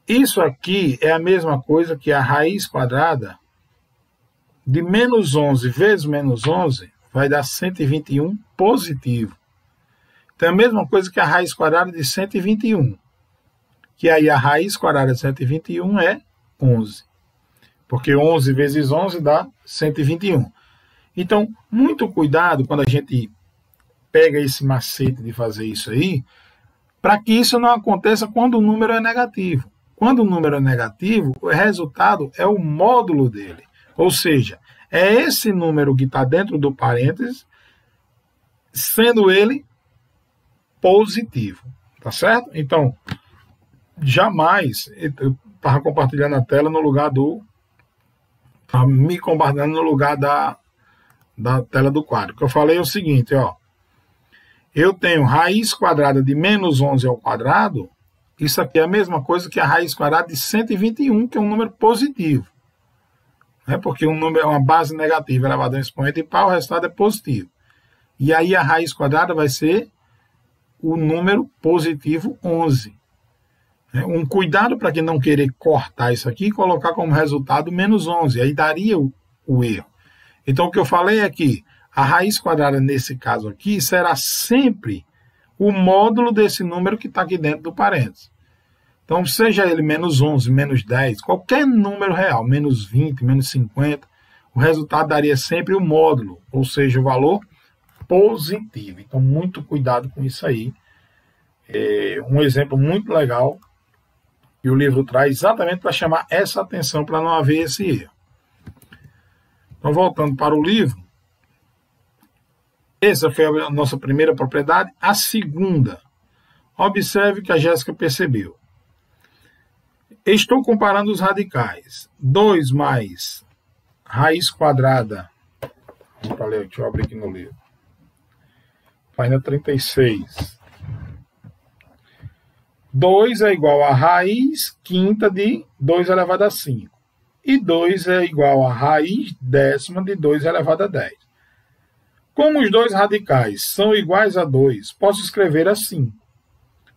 Isso aqui é a mesma coisa que a raiz quadrada de menos 11 vezes menos 11 vai dar 121 positivo. Então é a mesma coisa que a raiz quadrada de 121. Que aí a raiz quadrada de 121 é 11. Porque 11 vezes 11 dá 121. Então, muito cuidado quando a gente pega esse macete de fazer isso aí, para que isso não aconteça quando o número é negativo. Quando o número é negativo, o resultado é o módulo dele. Ou seja, é esse número que está dentro do parênteses, sendo ele positivo. Tá certo? Então, jamais, eu estava compartilhando a tela no lugar do... Estava me compartilhando no lugar da tela do quadro. O que eu falei é o seguinte, ó. Eu tenho raiz quadrada de menos 11 ao quadrado, isso aqui é a mesma coisa que a raiz quadrada de 121, que é um número positivo. Porque um número é uma base negativa elevada a um expoente par, o resultado é positivo. E aí a raiz quadrada vai ser o número positivo 11. Um cuidado para que não querer cortar isso aqui e colocar como resultado menos 11. Aí daria o erro. Então o que eu falei é que a raiz quadrada nesse caso aqui será sempre o módulo desse número que está aqui dentro do parênteses. Então, seja ele menos 11, menos 10, qualquer número real, menos 20, menos 50, o resultado daria sempre o módulo, ou seja, o valor positivo. Então, muito cuidado com isso aí. Um exemplo muito legal que o livro traz exatamente para chamar essa atenção, para não haver esse erro. Então, voltando para o livro, essa foi a nossa primeira propriedade. A segunda, observe que a Jéssica percebeu. Estou comparando os radicais. 2 mais raiz quadrada. Vamos para ler, deixa eu abrir aqui no livro. Página 36. 2 é igual a raiz quinta de 2 elevado a 5. E 2 é igual a raiz décima de 2 elevado a 10. Como os dois radicais são iguais a 2, posso escrever assim.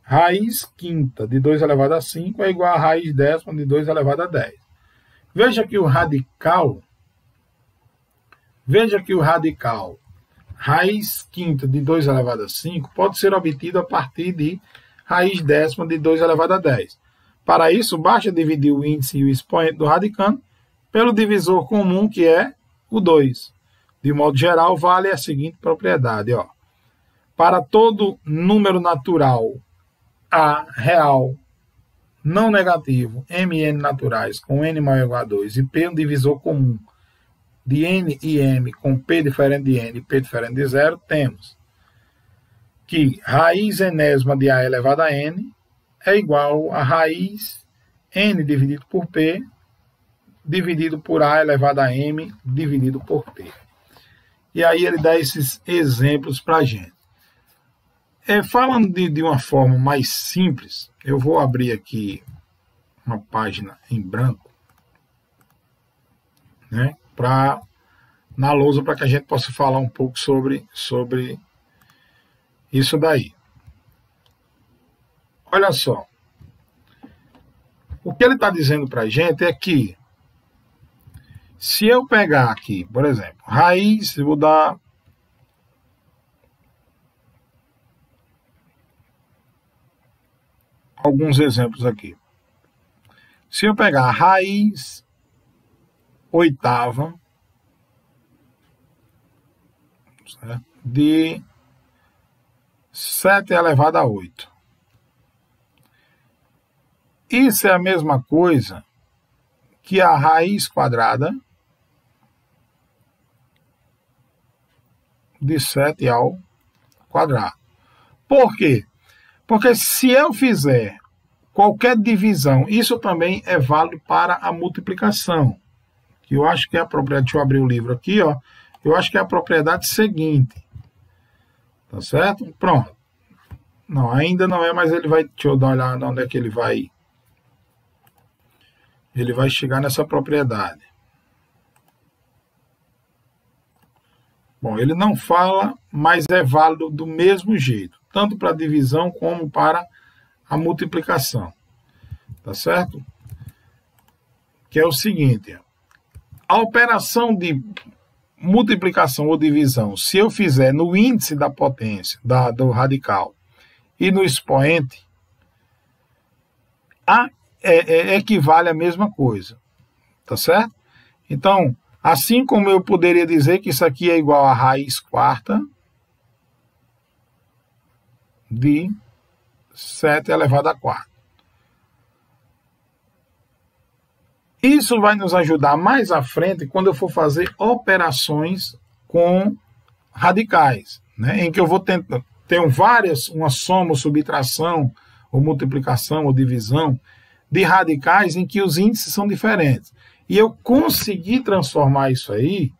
Raiz quinta de 2 elevado a 5 é igual a raiz décima de 2 elevado a 10. Veja que o radical, raiz quinta de 2 elevado a 5, pode ser obtido a partir de raiz décima de 2 elevado a 10. Para isso, basta dividir o índice e o expoente do radicando pelo divisor comum, que é o 2. De modo geral, vale a seguinte propriedade. Ó. Para todo número natural A real não negativo, mn naturais com n maior ou igual a 2 e p um divisor comum de n e m com p diferente de n e p diferente de 0, temos que raiz enésima de a elevado a n é igual a raiz n dividido por p dividido por a elevado a m dividido por p. E aí ele dá esses exemplos para a gente. Falando de uma forma mais simples, eu vou abrir aqui uma página em branco, né, na lousa, para que a gente possa falar um pouco sobre isso daí. Olha só. O que ele está dizendo para a gente é que se eu pegar aqui, por exemplo, raiz, eu vou dar alguns exemplos aqui. Se eu pegar a raiz oitava, certo, de 7 elevado a 8. Isso é a mesma coisa que a raiz quadrada de 7 ao quadrado. Por quê? Porque se eu fizer qualquer divisão, isso também é válido para a multiplicação. Que eu acho que é a propriedade, deixa eu abrir o livro aqui, ó. Eu acho que é a propriedade seguinte. Tá certo? Pronto. Não, ainda não é, mas ele vai, deixa eu dar uma olhada onde é que ele vai chegar nessa propriedade. Bom, ele não fala, mas é válido do mesmo jeito, tanto para a divisão como para a multiplicação. Tá certo? Que é o seguinte, a operação de multiplicação ou divisão, se eu fizer no índice da potência do radical e no expoente, equivale à mesma coisa. Tá certo? Então, assim como eu poderia dizer que isso aqui é igual a raiz quarta de 7 elevado a 4. Isso vai nos ajudar mais à frente quando eu for fazer operações com radicais, né? Em que eu vou ter várias, uma soma, subtração, ou multiplicação, ou divisão de radicais em que os índices são diferentes. E eu consegui transformar isso aí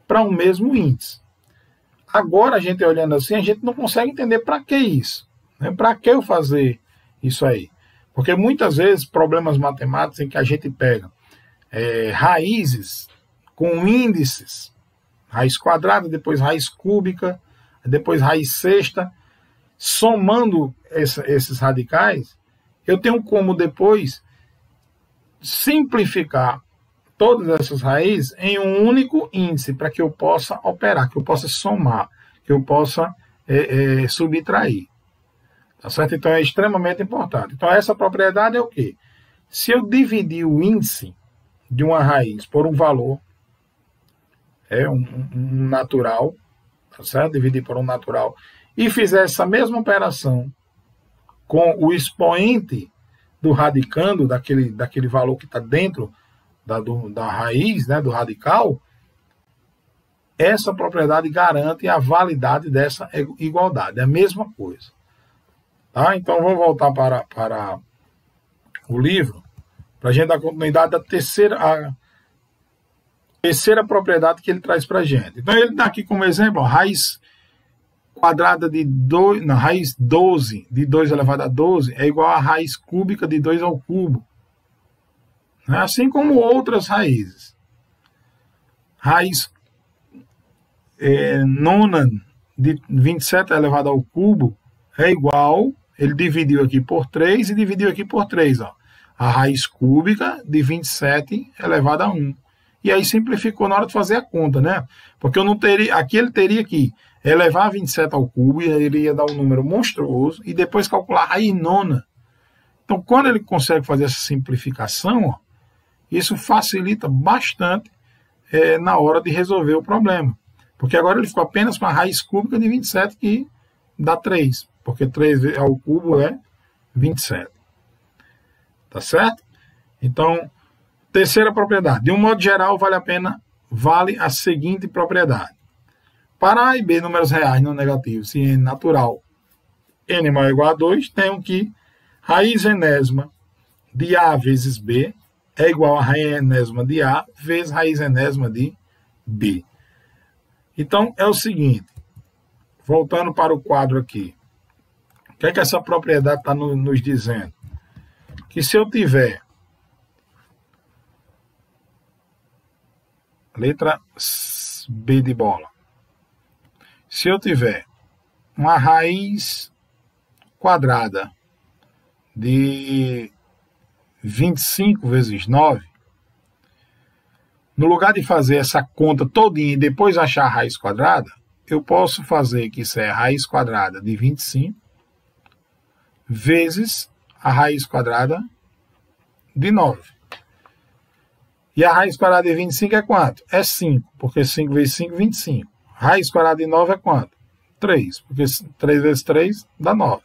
para um mesmo índice. Agora, a gente olhando assim, a gente não consegue entender para que isso. Né? Para que eu fazer isso aí? Porque muitas vezes, problemas matemáticos em que a gente pega raízes com índices, raiz quadrada, depois raiz cúbica, depois raiz sexta, somando esses radicais, eu tenho como depois simplificar todas essas raízes em um único índice para que eu possa operar, que eu possa somar, que eu possa subtrair. Tá certo? Então é extremamente importante. Então essa propriedade é o quê? Se eu dividir o índice de uma raiz por um valor, um natural, tá certo? Dividir por um natural, e fizer essa mesma operação com o expoente do radicando, daquele valor que está dentro da raiz, né, do radical, essa propriedade garante a validade dessa igualdade. É a mesma coisa. Tá? Então, vamos voltar para o livro, para a gente dar continuidade da terceira propriedade que ele traz para a gente. Então, ele dá aqui como exemplo, ó, raiz quadrada de 2, não, raiz 12 de 2 elevado a 12 é igual a raiz cúbica de 2 ao cubo. Assim como outras raízes. Raiz nona de 27 elevado ao cubo é igual, ele dividiu aqui por 3 e dividiu aqui por 3, ó, a raiz cúbica de 27 elevado a 1. E aí simplificou na hora de fazer a conta, né? Porque eu não teria, aqui ele teria que elevar 27 ao cubo e ele ia dar um número monstruoso e depois calcular a raiz nona. Então, quando ele consegue fazer essa simplificação, ó, isso facilita bastante na hora de resolver o problema. Porque agora ele ficou apenas com a raiz cúbica de 27, que dá 3. Porque 3 ao cubo é 27. Tá certo? Então, terceira propriedade. De um modo geral, vale a seguinte propriedade. Para A e B, números reais não negativos, se n natural n maior ou igual a 2, tenho que raiz enésima de A vezes B é igual a raiz enésima de A vezes raiz enésima de B. Então, é o seguinte, voltando para o quadro aqui, o que é que essa propriedade está nos dizendo? Que se eu tiver, letra B de bola, se eu tiver uma raiz quadrada de 25 vezes 9, no lugar de fazer essa conta todinha e depois achar a raiz quadrada, eu posso fazer que isso é a raiz quadrada de 25 vezes a raiz quadrada de 9. E a raiz quadrada de 25 é quanto? É 5, porque 5 vezes 5 é 25. Raiz quadrada de 9 é quanto? 3, porque 3 vezes 3 dá 9.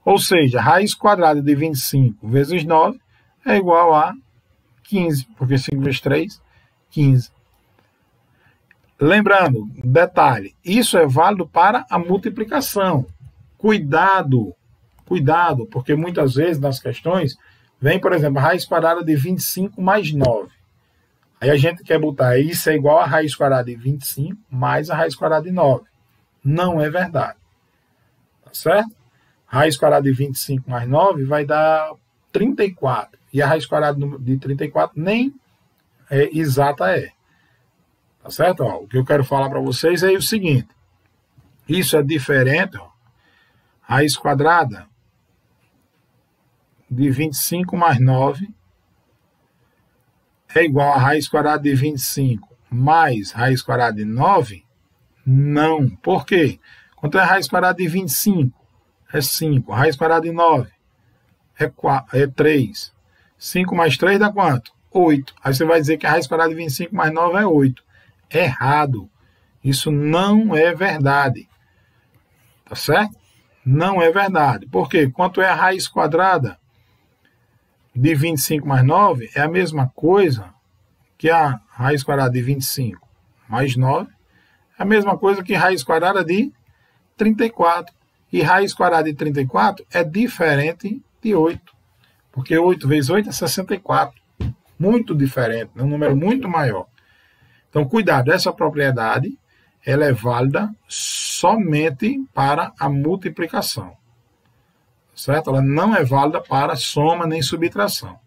Ou seja, a raiz quadrada de 25 vezes 9 é igual a 15, porque 5 vezes 3, 15. Lembrando, detalhe, isso é válido para a multiplicação. Cuidado, porque muitas vezes nas questões vem, por exemplo, a raiz quadrada de 25 mais 9. Aí a gente quer botar isso é igual a raiz quadrada de 25 mais a raiz quadrada de 9. Não é verdade. Tá certo? Raiz quadrada de 25 mais 9 vai dar 34. E a raiz quadrada de 34 nem exata é. Tá certo? Ó, o que eu quero falar para vocês é o seguinte. Isso é diferente. Ó. Raiz quadrada de 25 mais 9 é igual a raiz quadrada de 25 mais raiz quadrada de 9? Não. Por quê? Quanto é a raiz quadrada de 25? É 5. A raiz quadrada de 9 é 3. 5 mais 3 dá quanto? 8. Aí você vai dizer que a raiz quadrada de 25 mais 9 é 8. Errado. Isso não é verdade. Tá certo? Não é verdade. Por quê? Quanto é a raiz quadrada de 25 mais 9 é a mesma coisa que a raiz quadrada de 25 mais 9 é a mesma coisa que raiz quadrada de 34. E raiz quadrada de 34 é diferente de 8. Porque 8 vezes 8 é 64. Muito diferente, é um número muito maior. Então, cuidado, essa propriedade ela é válida somente para a multiplicação. Certo? Ela não é válida para soma nem subtração.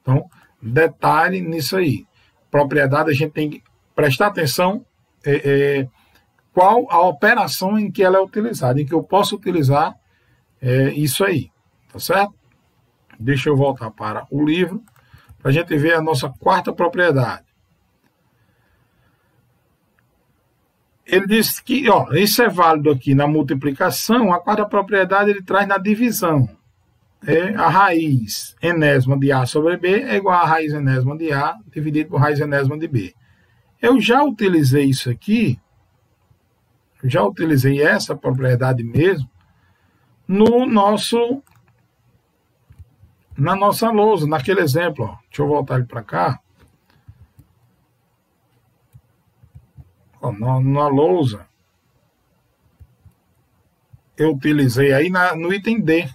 Então, detalhe nisso aí. Propriedade, a gente tem que prestar atenção qual a operação em que ela é utilizada, em que eu posso utilizar isso aí. Tá certo? Deixa eu voltar para o livro, para a gente ver a nossa quarta propriedade. Ele diz que, isso é válido aqui na multiplicação, a quarta propriedade ele traz na divisão. A raiz enésima de A sobre B é igual a raiz enésima de A dividido por raiz enésima de B. Eu já utilizei isso aqui, já utilizei essa propriedade mesmo, na nossa lousa, naquele exemplo. Deixa eu voltar ele para cá. na lousa, eu utilizei aí no item D,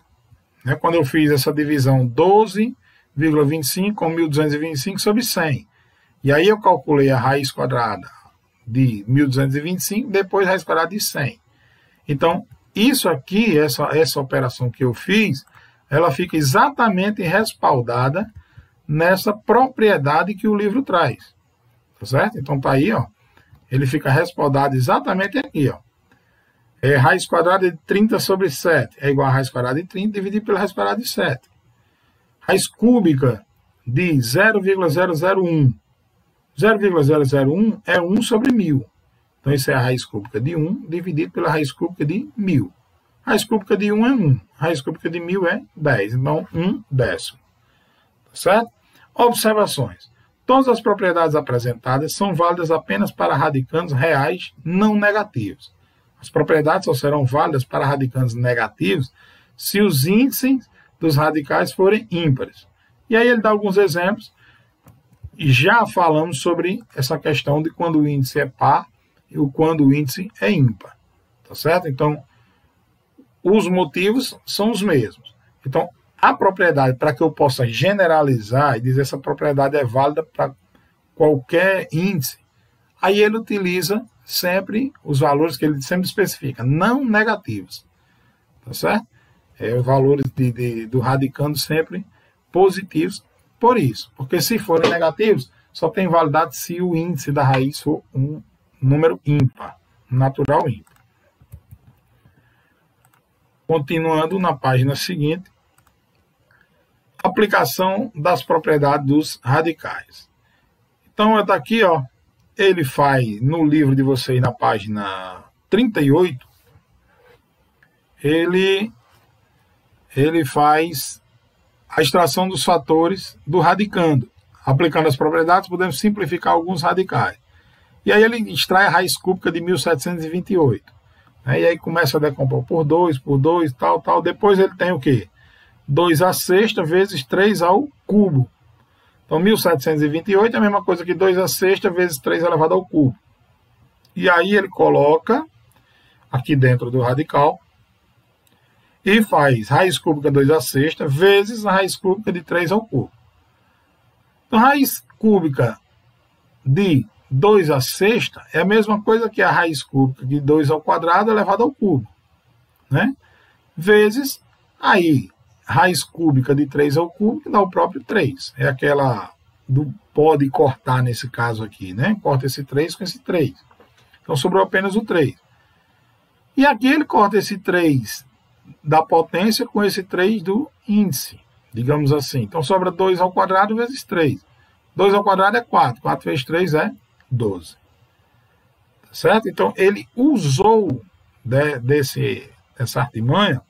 né, quando eu fiz essa divisão 12,25 com 1.225 sobre 100. E aí eu calculei a raiz quadrada de 1.225, depois a raiz quadrada de 100. Então, isso aqui, essa operação que eu fiz, ela fica exatamente respaldada nessa propriedade que o livro traz. Tá certo? Então tá aí, ó. Ele fica respaldado exatamente aqui, ó. Raiz quadrada de 30 sobre 7 é igual a raiz quadrada de 30 dividido pela raiz quadrada de 7. Raiz cúbica de 0,001. 0,001 é 1 sobre 1.000. Então, isso é a raiz cúbica de 1 dividido pela raiz cúbica de 1.000. Raiz cúbica de 1 é 1. Raiz cúbica de 1.000 é 10. Então, 1/10. Tá certo? Observações. Todas as propriedades apresentadas são válidas apenas para radicandos reais não negativos. As propriedades só serão válidas para radicandos negativos se os índices dos radicais forem ímpares. E aí ele dá alguns exemplos. E já falamos sobre essa questão de quando o índice é par e quando o índice é ímpar. Tá certo? Então, os motivos são os mesmos. Então, a propriedade, para que eu possa generalizar e dizer essa propriedade é válida para qualquer índice, aí ele utiliza sempre os valores que ele sempre especifica, não negativos. Tá certo? Os valores do radicando sempre positivos por isso. Porque se forem negativos, só tem validade se o índice da raiz for um número ímpar, natural ímpar. Continuando na página seguinte, aplicação das propriedades dos radicais. Então, está aqui, ó, ele faz, no livro de vocês, na página 38, ele faz a extração dos fatores do radicando. Aplicando as propriedades, podemos simplificar alguns radicais. E aí ele extrai a raiz cúbica de 1728. Né? E aí começa a decompor por 2, tal, tal. Depois ele tem o quê? 2 à sexta vezes 3 ao cubo. Então, 1728 é a mesma coisa que 2 à sexta vezes 3 elevado ao cubo. E aí ele coloca aqui dentro do radical e faz raiz cúbica 2 à sexta vezes a raiz cúbica de 3 ao cubo. Então, raiz cúbica de 2 à sexta é a mesma coisa que a raiz cúbica de 2 ao quadrado elevado ao cubo. Né? Vezes, aí, raiz cúbica de 3 ao cubo, que dá o próprio 3. É aquela do pode cortar nesse caso aqui, né? Corta esse 3 com esse 3. Então, sobrou apenas o 3. E aqui ele corta esse 3 da potência com esse 3 do índice, digamos assim. Então, sobra 2 ao quadrado vezes 3. 2 ao quadrado é 4. 4 vezes 3 é 12. Certo? Então, ele usou dessa artimanha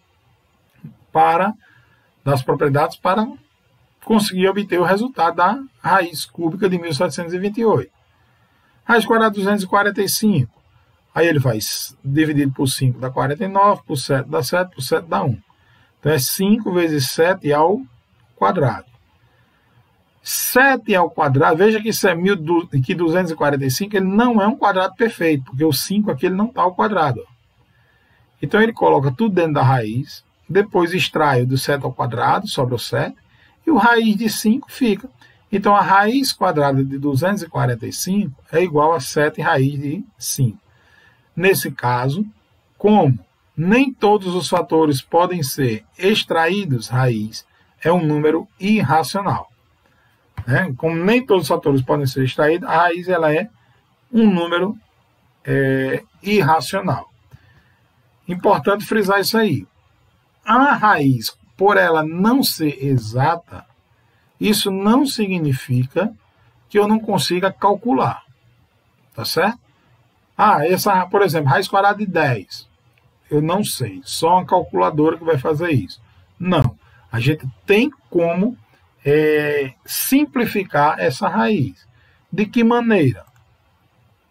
das propriedades para conseguir obter o resultado da raiz cúbica de 1728. Raiz quadrada de 245. Aí ele faz dividido por 5 dá 49, por 7 dá 7, por 7 dá 1. Então é 5 vezes 7 ao quadrado. 7 ao quadrado, veja que isso é 245, ele não é um quadrado perfeito, porque o 5 aqui ele não está ao quadrado. Então ele coloca tudo dentro da raiz, depois extrai o do 7 ao quadrado, sobra o 7, e o raiz de 5 fica. Então a raiz quadrada de 245 é igual a 7 raiz de 5. Nesse caso, como nem todos os fatores podem ser extraídos raiz, é um número irracional. Né? Como nem todos os fatores podem ser extraídos, a raiz ela é um número irracional. Importante frisar isso aí. A raiz, por ela não ser exata, isso não significa que eu não consiga calcular. Tá certo? Por exemplo, raiz quadrada de 10. Eu não sei. Só uma calculadora que vai fazer isso. Não. A gente tem como simplificar essa raiz. De que maneira?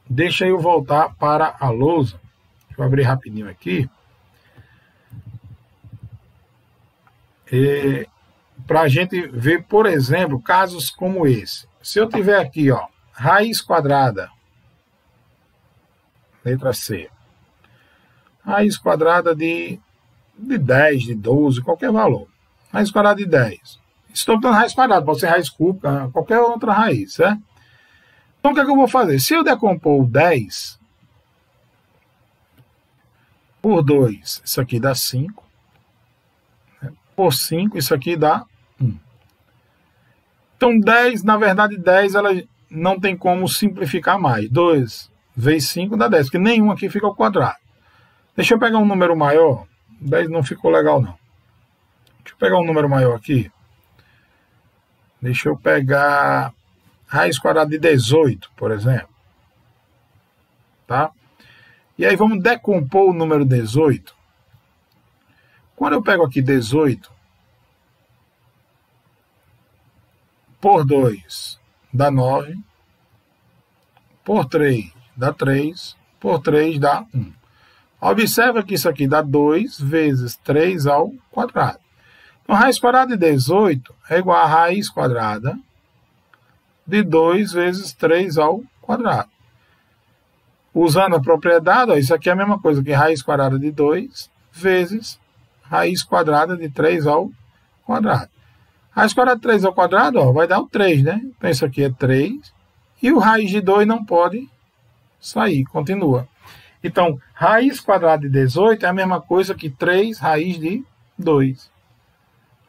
Deixa eu voltar para a lousa. Deixa eu abrir rapidinho aqui. Para a gente ver, por exemplo, casos como esse. Se eu tiver aqui, ó, raiz quadrada Letra C. Raiz quadrada de 10, de 12, qualquer valor. Raiz quadrada de 10. Estou botando raiz quadrada, pode ser raiz cúbica, qualquer outra raiz, certo? Então o que é que eu vou fazer? Se eu decompor o 10 por 2, isso aqui dá 5. Por 5, isso aqui dá 1. Então 10, na verdade 10, ela não tem como simplificar mais. 2 vezes 5 dá 10, porque nenhum aqui fica ao quadrado. Deixa eu pegar um número maior. 10 não ficou legal, não. Deixa eu pegar um número maior aqui. Deixa eu pegar raiz quadrada de 18, por exemplo. Tá? E aí vamos decompor o número 18. Quando eu pego aqui 18 por 2 dá 9, por 3 dá 3, por 3 dá 1. Observa que isso aqui dá 2 vezes 3 ao quadrado. Então, raiz quadrada de 18 é igual a raiz quadrada de 2 vezes 3 ao quadrado. Usando a propriedade, ó, isso aqui é a mesma coisa que raiz quadrada de 2 vezes raiz quadrada de 3 ao quadrado. Raiz quadrada de 3 ao quadrado, ó, vai dar o 3, né? Então, isso aqui é 3. E o raiz de 2 não pode sair, continua. Então, raiz quadrada de 18 é a mesma coisa que 3 raiz de 2.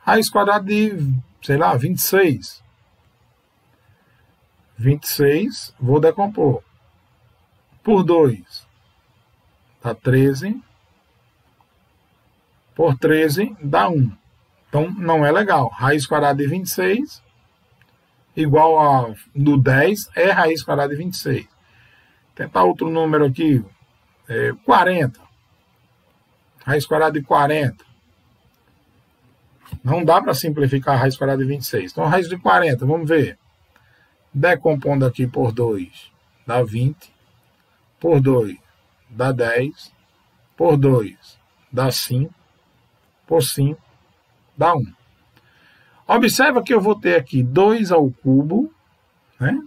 Raiz quadrada de, sei lá, 26. 26, vou decompor. Por 2, dá 13. Por 13, dá 1. Então, não é legal. Raiz quadrada de 26, igual a do 10, é raiz quadrada de 26. Tentar outro número aqui. 40. Raiz quadrada de 40. Não dá para simplificar a raiz quadrada de 26. Então, raiz de 40, vamos ver. Decompondo aqui por 2, dá 20. Por 2, dá 10. Por 2, dá 5. Por 5, dá 1. Observa que eu vou ter aqui 2 ao cubo, né,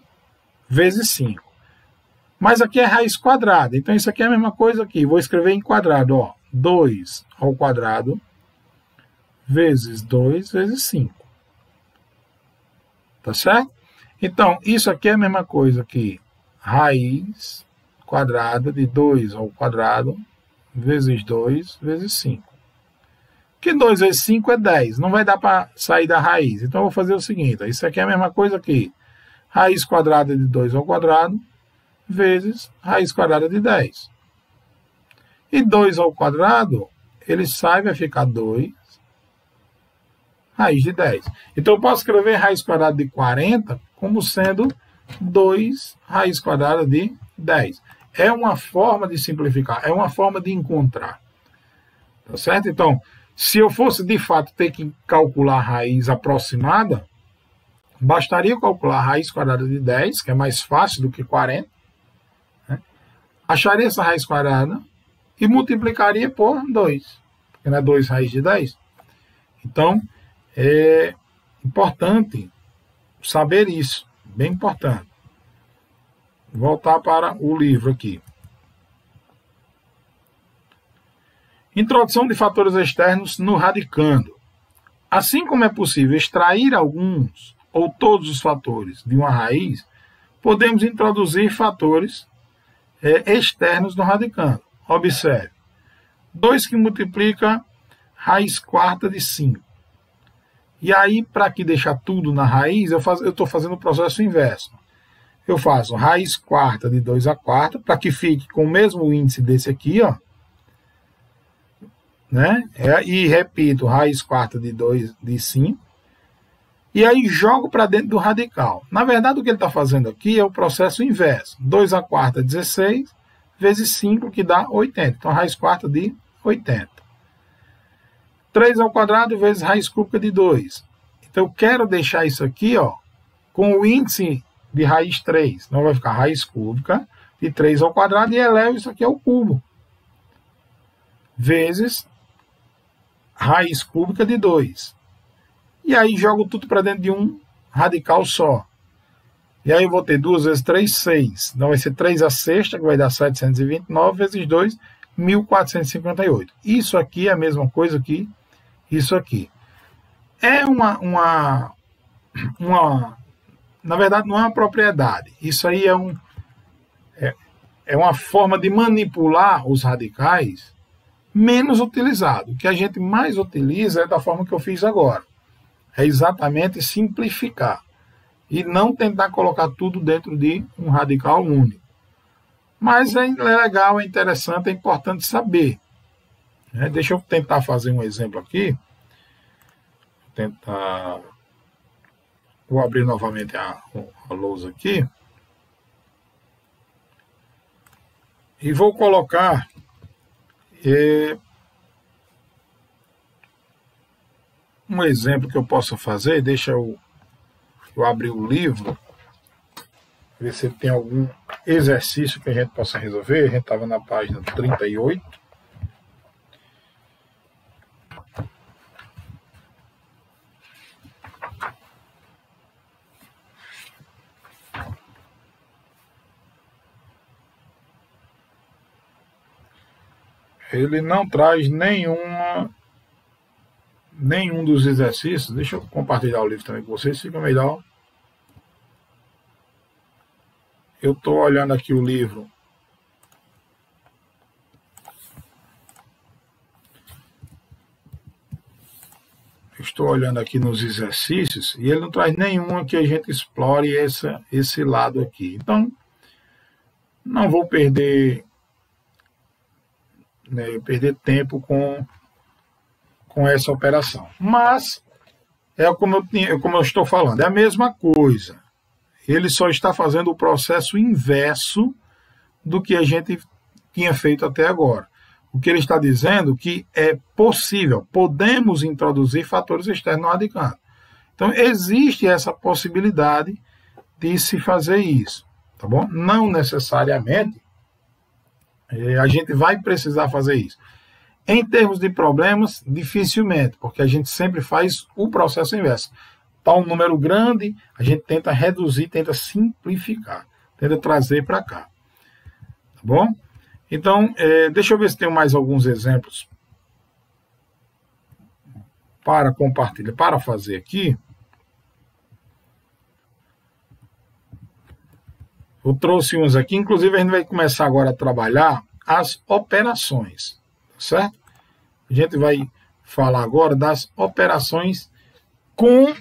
vezes 5. Mas aqui é raiz quadrada, então isso aqui é a mesma coisa aqui. Vou escrever em quadrado, ó, 2 ao quadrado vezes 2 vezes 5. Tá certo? Então, isso aqui é a mesma coisa que raiz quadrada de 2 ao quadrado vezes 2 vezes 5. Que 2 vezes 5 é 10. Não vai dar para sair da raiz. Então, eu vou fazer o seguinte. Isso aqui é a mesma coisa que raiz quadrada de 2 ao quadrado vezes raiz quadrada de 10. E 2 ao quadrado, ele sai, vai ficar 2 raiz de 10. Então, eu posso escrever raiz quadrada de 40 como sendo 2 raiz quadrada de 10. É uma forma de simplificar, é uma forma de encontrar. Tá certo? Então, se eu fosse, de fato, ter que calcular a raiz aproximada, bastaria calcular a raiz quadrada de 10, que é mais fácil do que 40. Né? Acharia essa raiz quadrada e multiplicaria por 2, porque não é 2 raiz de 10. Então, é importante saber isso, bem importante. Vou voltar para o livro aqui. Introdução de fatores externos no radicando. Assim como é possível extrair alguns ou todos os fatores de uma raiz, podemos introduzir fatores externos no radicando. Observe. 2 que multiplica raiz quarta de 5. E aí, para aqui deixar tudo na raiz, eu estou fazendo o processo inverso. Eu faço raiz quarta de 2 a quarta, para que fique com o mesmo índice desse aqui, ó. Né? E repito, raiz quarta de 2 de 5. E aí jogo para dentro do radical. Na verdade, o que ele está fazendo aqui é o processo inverso. 2 a quarta, 16, vezes 5, que dá 80. Então, raiz quarta de 80. 3 ao quadrado vezes raiz cúbica de 2. Então, eu quero deixar isso aqui, ó, com o índice de raiz 3. Então, vai ficar raiz cúbica de 3 ao quadrado e elevo isso aqui ao cubo. Vezes raiz cúbica de 2. E aí jogo tudo para dentro de um radical só. E aí eu vou ter 2 vezes 3, 6. Então vai ser 3 a sexta, que vai dar 729, vezes 2, 1458. Isso aqui é a mesma coisa que isso aqui. É na verdade, não é uma propriedade. Isso aí é uma forma de manipular os radicais menos utilizado. O que a gente mais utiliza é da forma que eu fiz agora. É exatamente simplificar. E não tentar colocar tudo dentro de um radical único. Mas é legal, é interessante, é importante saber. Deixa eu tentar fazer um exemplo aqui. Vou abrir novamente a lousa aqui. E vou colocar um exemplo que eu possa fazer. Deixa eu abrir o livro, ver se tem algum exercício que a gente possa resolver. A gente estava na página 38. Ele não traz nenhum dos exercícios. Deixa eu compartilhar o livro também com vocês, fica melhor. Eu estou olhando aqui o livro. Estou olhando aqui nos exercícios e ele não traz nenhuma que a gente explore esse lado aqui. Então, não vou perder tempo com essa operação. Mas, como eu estou falando, é a mesma coisa. Ele só está fazendo o processo inverso do que a gente tinha feito até agora. O que ele está dizendo é que é possível, podemos introduzir fatores externos no radicando. Então, existe essa possibilidade de se fazer isso, tá bom? Não necessariamente a gente vai precisar fazer isso. Em termos de problemas, dificilmente, porque a gente sempre faz o processo inverso. Está um número grande, a gente tenta reduzir, tenta simplificar, tenta trazer para cá. Tá bom? Então, deixa eu ver se tem mais alguns exemplos para compartilhar, para fazer aqui. Eu trouxe uns aqui, inclusive a gente vai começar agora a trabalhar as operações, certo? A gente vai falar agora das operações com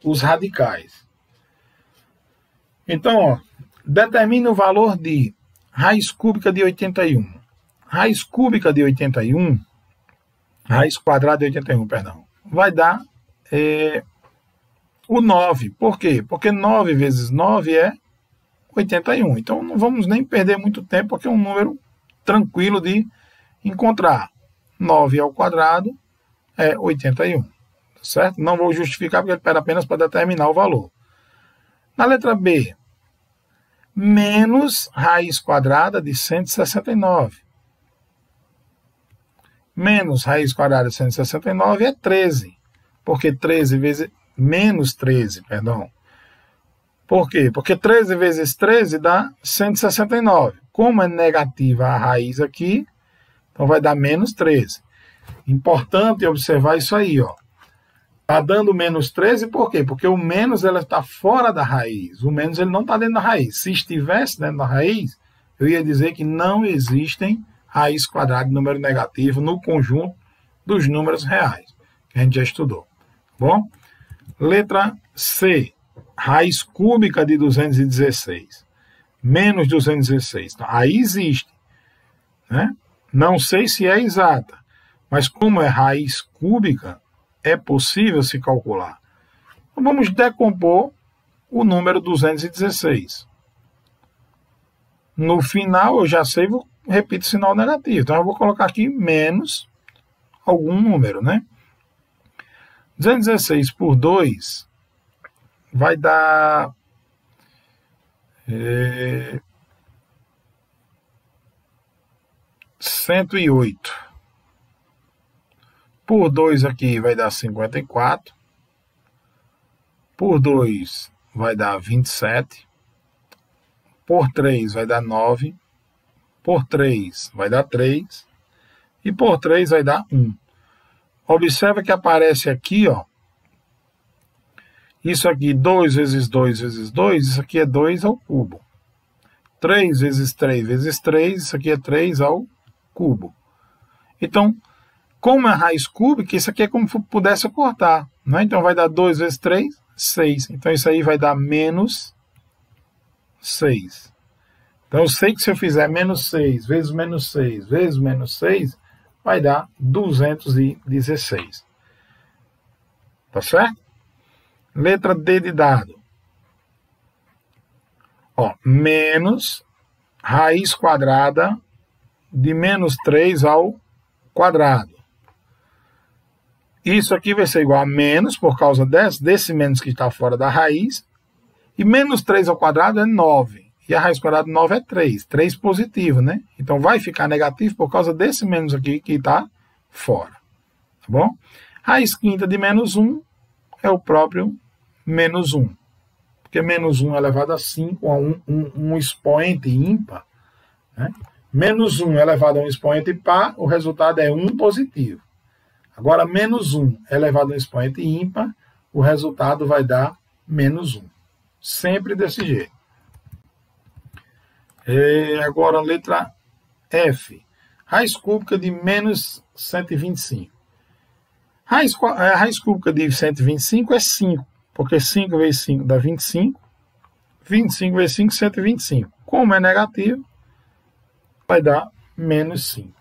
os radicais. Então, ó, determine o valor de raiz cúbica de 81. Raiz cúbica de 81, raiz quadrada de 81, perdão, vai dar o 9. Por quê? Porque 9 vezes 9 é 81. Então, não vamos nem perder muito tempo, porque é um número tranquilo de encontrar. 9 ao quadrado é 81. Certo? Não vou justificar, porque ele pede apenas para determinar o valor. Na letra B, menos raiz quadrada de 169. Menos raiz quadrada de 169 é 13. Porque 13 vezes... Menos 13, perdão. Por quê? Porque 13 vezes 13 dá 169. Como é negativa a raiz aqui, então vai dar menos 13. Importante observar isso aí, ó. Está dando menos 13, por quê? Porque o menos está fora da raiz. O menos ele não está dentro da raiz. Se estivesse dentro da raiz, eu ia dizer que não existem raiz quadrada de número negativo no conjunto dos números reais, que a gente já estudou. Bom? Letra C. Raiz cúbica de 216. Menos 216. Então, aí existe. Né? Não sei se é exata, mas como é raiz cúbica, é possível se calcular. Então, vamos decompor o número 216. No final, eu já sei, repito o sinal negativo. Então, eu vou colocar aqui menos algum número, né? 216 por 2 vai dar 108. Por 2 aqui vai dar 54. Por 2 vai dar 27. Por 3 vai dar 9. Por 3 vai dar 3. E por 3 vai dar 1. Observa que aparece aqui, ó. Isso aqui, 2 vezes 2 vezes 2, isso aqui é 2 ao cubo. 3 vezes 3 vezes 3, isso aqui é 3 ao cubo. Então, como é raiz cúbica, isso aqui é como se pudesse cortar, né? Então, vai dar 2 vezes 3, 6. Então, isso aí vai dar menos 6. Então, eu sei que se eu fizer menos 6 vezes menos 6 vezes menos 6, vai dar 216. Tá certo? Letra D de dado. Ó, menos raiz quadrada de menos 3 ao quadrado. Isso aqui vai ser igual a menos, por causa desse menos que está fora da raiz. E menos 3 ao quadrado é 9. E a raiz quadrada de 9 é 3. 3 positivo, né? Então vai ficar negativo por causa desse menos aqui que está fora. Tá bom? Raiz quinta de menos 1 é o próprio menos 1. Porque menos 1 elevado a 5 a um expoente ímpar. Né? Menos 1 elevado a um expoente par, o resultado é 1 positivo. Agora, menos 1 elevado a um expoente ímpar, o resultado vai dar menos 1. Sempre desse jeito. Agora, letra F. Raiz cúbica de menos 125. A raiz cúbica de 125 é 5, porque 5 vezes 5 dá 25. 25 vezes 5, 125. Como é negativo, vai dar menos 5.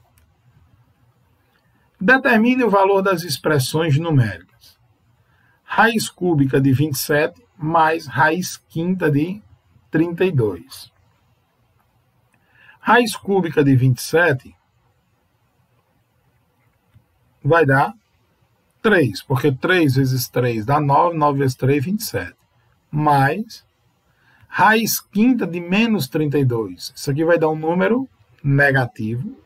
Determine o valor das expressões numéricas. Raiz cúbica de 27 mais raiz quinta de 32. Raiz cúbica de 27 vai dar 3, porque 3 vezes 3 dá 9, 9 vezes 3, 27. Mais raiz quinta de menos 32. Isso aqui vai dar um número negativo.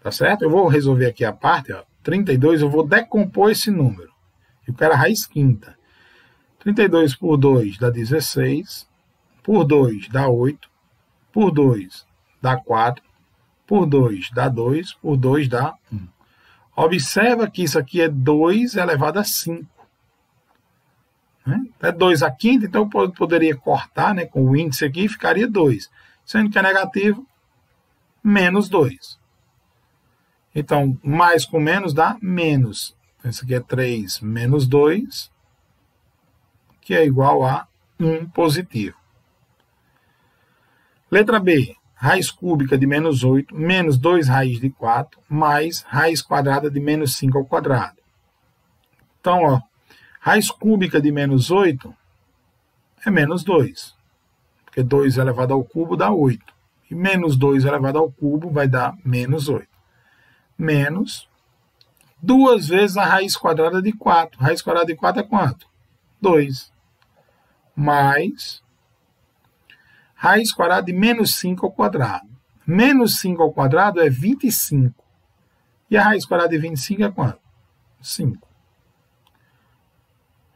Tá certo? Eu vou resolver aqui a parte, ó. 32, eu vou decompor esse número. Eu quero a raiz quinta. 32 por 2 dá 16. Por 2 dá 8. Por 2 dá 4. Por 2 dá 2. Por 2 dá 1. Observa que isso aqui é 2 elevado a 5. Né? É 2 a quinta, então eu poderia cortar, né, com o índice aqui, ficaria 2. Sendo que é negativo, menos 2. Então, mais com menos dá menos. Então, isso aqui é 3 menos 2, que é igual a 1 positivo. Letra B. Raiz cúbica de menos 8, menos 2 raiz de 4, mais raiz quadrada de menos 5 ao quadrado. Então, ó, raiz cúbica de menos 8 é menos 2. Porque 2 elevado ao cubo dá 8. E menos 2 elevado ao cubo vai dar menos 8. Menos 2 vezes a raiz quadrada de 4. Raiz quadrada de 4 é quanto? 2. Mais raiz quadrada de menos 5 ao quadrado. Menos 5 ao quadrado é 25. E a raiz quadrada de 25 é quanto? 5.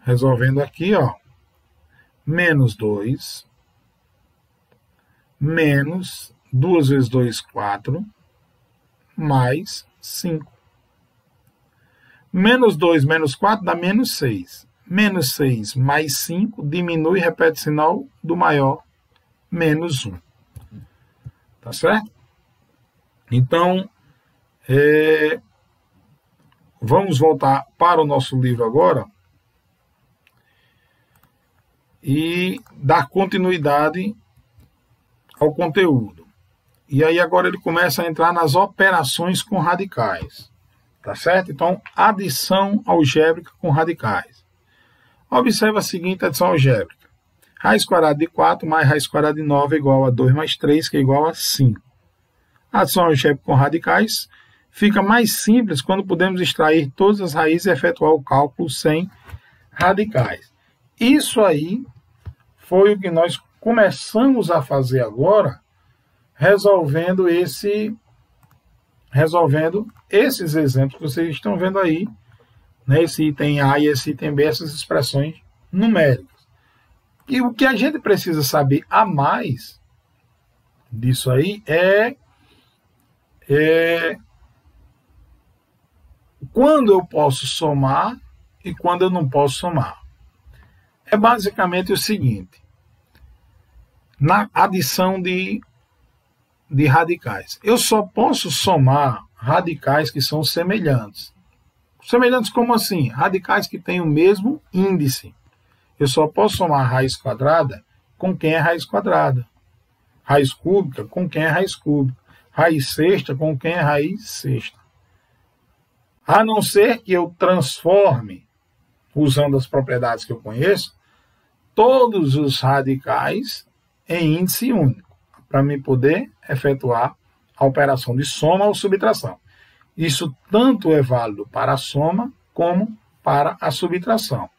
Resolvendo aqui, ó. Menos 2. Menos 2 vezes 2, 4. Mais 5. Menos 2 menos 4 dá menos 6. Menos 6 mais 5 diminui e repete o sinal do maior, menos 1. Tá certo? Então, vamos voltar para o nosso livro agora e dar continuidade ao conteúdo. E aí agora ele começa a entrar nas operações com radicais. Tá certo? Então, adição algébrica com radicais. Observa a seguinte adição algébrica. Raiz quadrada de 4 mais raiz quadrada de 9 é igual a 2 mais 3, que é igual a 5. A adição algébrica com radicais fica mais simples quando podemos extrair todas as raízes e efetuar o cálculo sem radicais. Isso aí foi o que nós começamos a fazer agora, resolvendo esses exemplos que vocês estão vendo aí, né? Esse item A e esse item B, essas expressões numéricas. E o que a gente precisa saber a mais disso aí é quando eu posso somar e quando eu não posso somar. É basicamente o seguinte: na adição de radicais, eu só posso somar radicais que são semelhantes. Semelhantes como assim? Radicais que têm o mesmo índice. Eu só posso somar raiz quadrada com quem é raiz quadrada. Raiz cúbica com quem é raiz cúbica. Raiz sexta com quem é raiz sexta. A não ser que eu transforme, usando as propriedades que eu conheço, todos os radicais em índice único, para me poder efetuar a operação de soma ou subtração. Isso tanto é válido para a soma como para a subtração.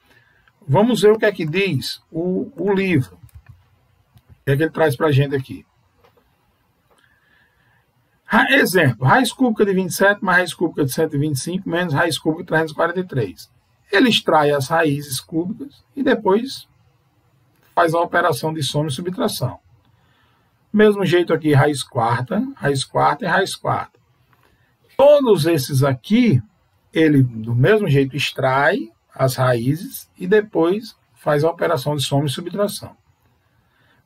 Vamos ver o que é que diz o livro. O que é que ele traz para a gente aqui? Exemplo, raiz cúbica de 27 mais raiz cúbica de 125 menos raiz cúbica de 343. Ele extrai as raízes cúbicas e depois faz a operação de soma e subtração. Mesmo jeito aqui, raiz quarta e raiz quarta. Todos esses aqui, ele do mesmo jeito extrai as raízes e depois faz a operação de soma e subtração.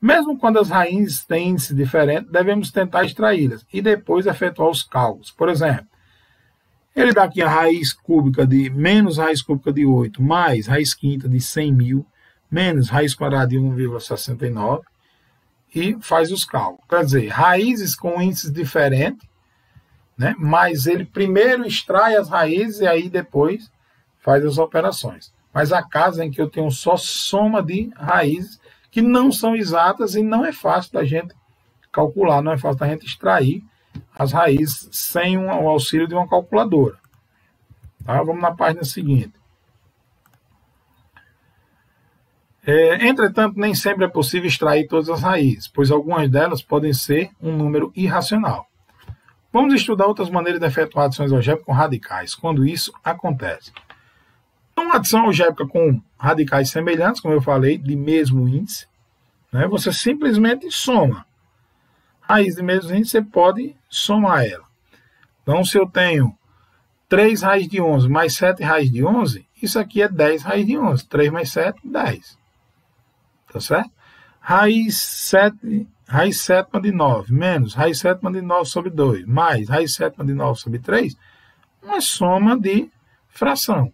Mesmo quando as raízes têm índice diferente, devemos tentar extraí-las e depois efetuar os cálculos. Por exemplo, ele dá aqui a raiz cúbica de menos raiz cúbica de 8 mais raiz quinta de 100.000 menos raiz quadrada de 1,69 e faz os cálculos. Quer dizer, raízes com índices diferentes, né? Mas ele primeiro extrai as raízes e aí depois faz as operações. Mas há casos em que eu tenho só soma de raízes que não são exatas e não é fácil da gente calcular, não é fácil da gente extrair as raízes sem o auxílio de uma calculadora. Tá? Vamos na página seguinte. Entretanto, nem sempre é possível extrair todas as raízes, pois algumas delas podem ser um número irracional. Vamos estudar outras maneiras de efetuar adições algébricas com radicais, quando isso acontece. Então, adição algébrica com radicais semelhantes, como eu falei, de mesmo índice, né, você simplesmente soma. Raiz de mesmo índice, você pode somar ela. Então, se eu tenho 3 raiz de 11 mais 7 raiz de 11, isso aqui é 10 raiz de 11. 3 mais 7, 10. Tá certo? Raiz sétima de 9 menos raiz sétima de 9 sobre 2 mais raiz sétima de 9 sobre 3, uma soma de fração.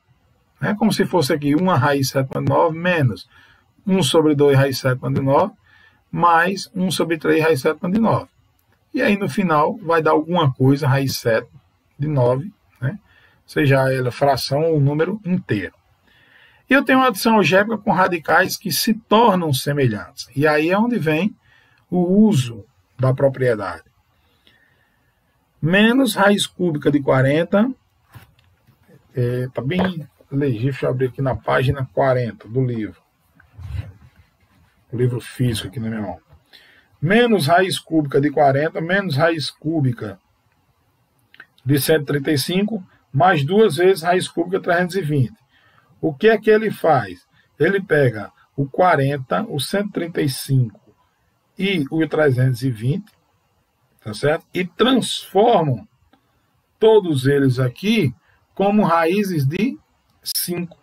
É como se fosse aqui 1 raiz sétima de 9 menos 1 sobre 2 raiz sétima de 9 mais 1 sobre 3 raiz sétima de 9. E aí no final vai dar alguma coisa, raiz sétima de 9, né? Seja ela fração ou número inteiro. E eu tenho uma adição algébrica com radicais que se tornam semelhantes. E aí é onde vem o uso da propriedade. Menos raiz cúbica de 40, está bem legível, deixa eu abrir aqui na página 40 do livro. O livro físico aqui na minha mão. Menos raiz cúbica de 40, menos raiz cúbica de 135, mais 2 vezes raiz cúbica de 320. O que é que ele faz? Ele pega o 40, o 135 e o 320, tá certo? E transformam todos eles aqui como raízes de 5.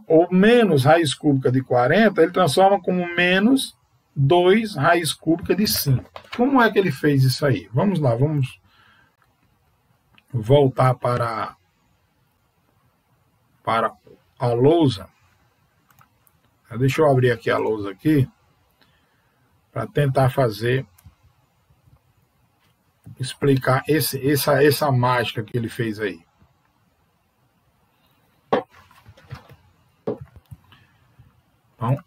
Ou menos raiz cúbica de 40, ele transforma como menos 2 raiz cúbica de 5. Como é que ele fez isso aí? Vamos lá, vamos voltar para a lousa. Deixa eu abrir aqui a lousa aqui para tentar explicar essa mágica que ele fez aí. Então,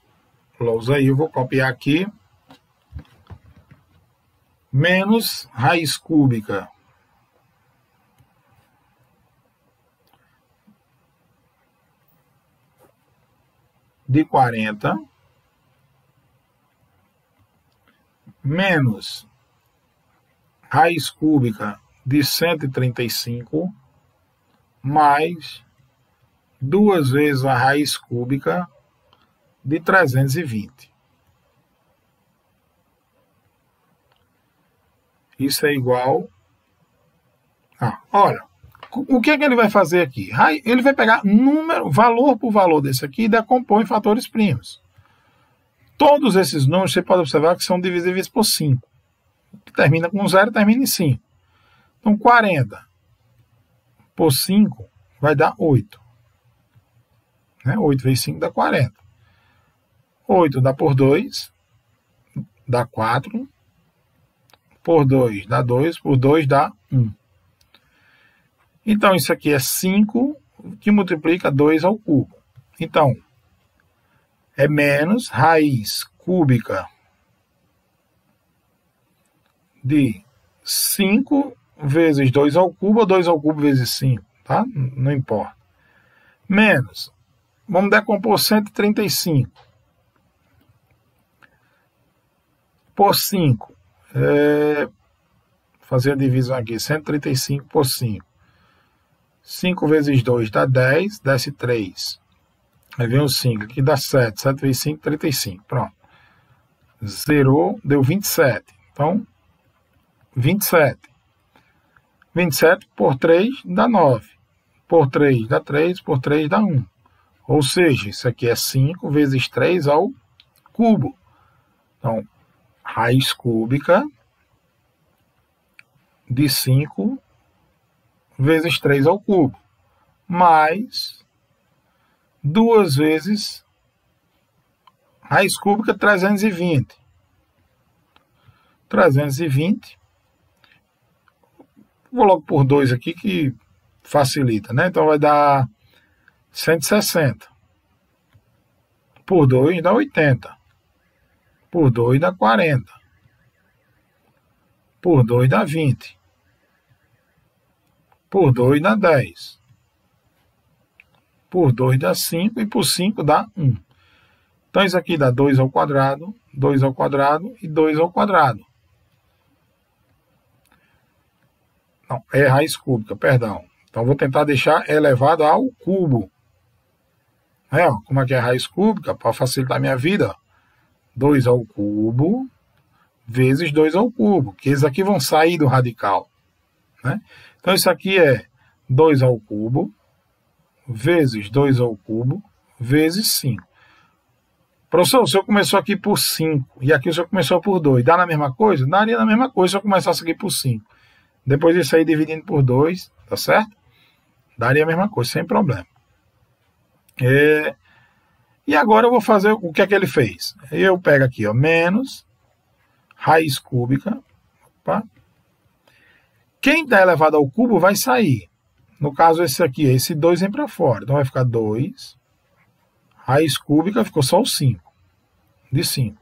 lousa aí, eu vou copiar aqui. Menos raiz cúbica de 40 menos raiz cúbica de 135 mais 2 vezes a raiz cúbica de 320. Isso é igual... olha, o que é que ele vai fazer aqui? Ele vai pegar número, valor por valor desse aqui e decompor em fatores primos. Todos esses números você pode observar que são divisíveis por 5. Que termina com 0 e termina em 5. Então 40 por 5 vai dar 8. 8 vezes 5 dá 40. 8 dá por 2, dá 4. Por 2 dá 2, por 2 dá 1. Então isso aqui é 5 que multiplica 2 ao cubo. Então, é menos raiz cúbica de 5 vezes 2 ao cubo ou 2 ao cubo vezes 5, tá? Não importa. Menos, vamos decompor 135 por 5. Fazer a divisão aqui, 135 por 5. 5 vezes 2 dá 10, desce 3. Aí vem o 5, aqui dá 7. 7 vezes 5, 35. Pronto. Zerou, deu 27. Então, 27. 27 por 3 dá 9. Por 3 dá 3, por 3 dá 1. Ou seja, isso aqui é 5 vezes 3 ao cubo. Então, raiz cúbica de 5 vezes 3 ao cubo, mais 2 vezes raiz cúbica 320. 320, vou logo por 2 aqui que facilita, né? Então vai dar 160. Por 2 dá 80. Por 2 dá 40. Por 2 dá 20. Por 2 dá 10. Por 2 dá 5 e por 5 dá 1. Então isso aqui dá 2 ao quadrado, 2 ao quadrado e 2 ao quadrado. Não, é raiz cúbica, perdão. Então vou tentar deixar elevado ao cubo. Como é que é a raiz cúbica? Para facilitar a minha vida, 2 ao cubo vezes 2 ao cubo, que esses aqui vão sair do radical. Então isso aqui é 2 ao cubo vezes 2 ao cubo vezes 5. Professor, o senhor começou aqui por 5 e aqui o senhor começou por 2. Dá na mesma coisa? Daria na mesma coisa se eu começasse aqui por 5. Depois disso aí dividindo por 2, tá certo? Daria a mesma coisa, sem problema. E agora eu vou fazer o que é que ele fez. Eu pego aqui, menos raiz cúbica. Opa. Quem está elevado ao cubo vai sair. No caso, esse aqui, esse 2 vem para fora. Então vai ficar 2. Raiz cúbica ficou só o 5. De 5.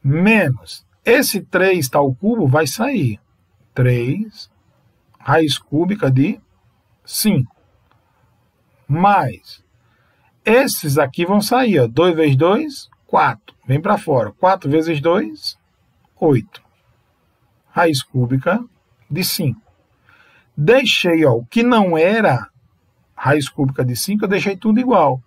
Menos. Esse 3 está ao cubo, vai sair. 3. Raiz cúbica de 5. Mais. Esses aqui vão sair. 2 vezes 2, 4. Vem para fora. 4 vezes 2, 8. Raiz cúbica de 5. Deixei, o que não era raiz cúbica de 5, eu deixei tudo igual.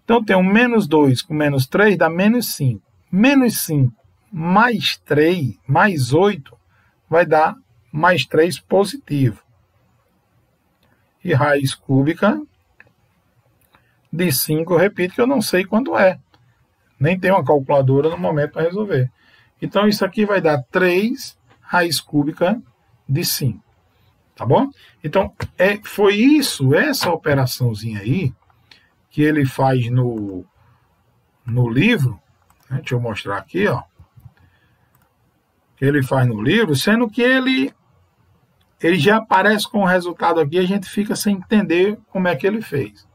Então, eu tenho menos 2 com menos 3 dá menos 5. Menos 5 mais 3, mais 8, vai dar mais 3 positivo. E raiz cúbica de 5, eu repito que eu não sei quanto é. Nem tenho uma calculadora no momento para resolver. Então, isso aqui vai dar 3 raiz cúbica de 5. Tá bom? Então, foi isso, essa operaçãozinha aí, que ele faz no livro. Deixa eu mostrar aqui, que ele faz no livro, sendo que ele já aparece com o resultado aqui, a gente fica sem entender como é que ele fez.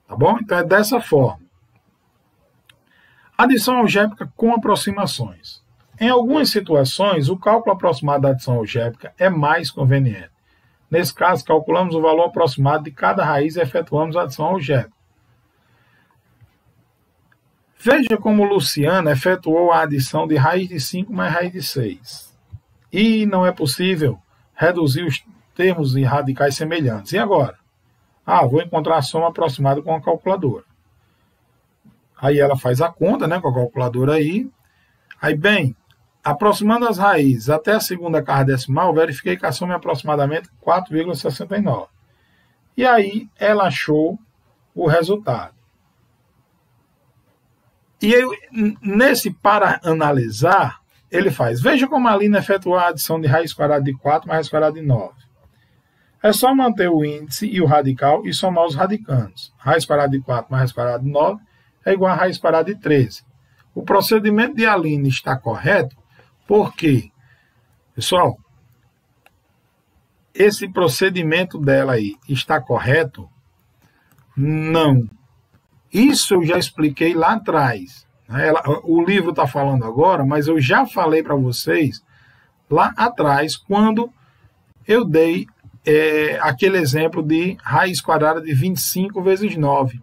Tá bom? Então, é dessa forma. Adição algébrica com aproximações. Em algumas situações, o cálculo aproximado da adição algébrica é mais conveniente. Nesse caso, calculamos o valor aproximado de cada raiz e efetuamos a adição algébrica. Veja como Luciana efetuou a adição de raiz de 5 mais raiz de 6. E não é possível reduzir os termos em radicais semelhantes. E agora? Ah, vou encontrar a soma aproximada com a calculadora. Aí ela faz a conta, né, com a calculadora aí. Aí, bem, aproximando as raízes até a segunda casa decimal, verifiquei que a soma é aproximadamente 4,69. E aí ela achou o resultado. E aí, nesse para analisar, ele faz, veja como a linha efetuou a adição de raiz quadrada de 4 mais raiz quadrada de 9. É só manter o índice e o radical e somar os radicandos. Raiz quadrada de 4 mais raiz quadrada de 9 é igual a raiz quadrada de 13. O procedimento de Aline está correto porque, pessoal, esse procedimento dela aí está correto? Não. Isso eu já expliquei lá atrás. O livro está falando agora, mas eu já falei para vocês lá atrás, quando eu dei aquele exemplo de raiz quadrada de 25 vezes 9.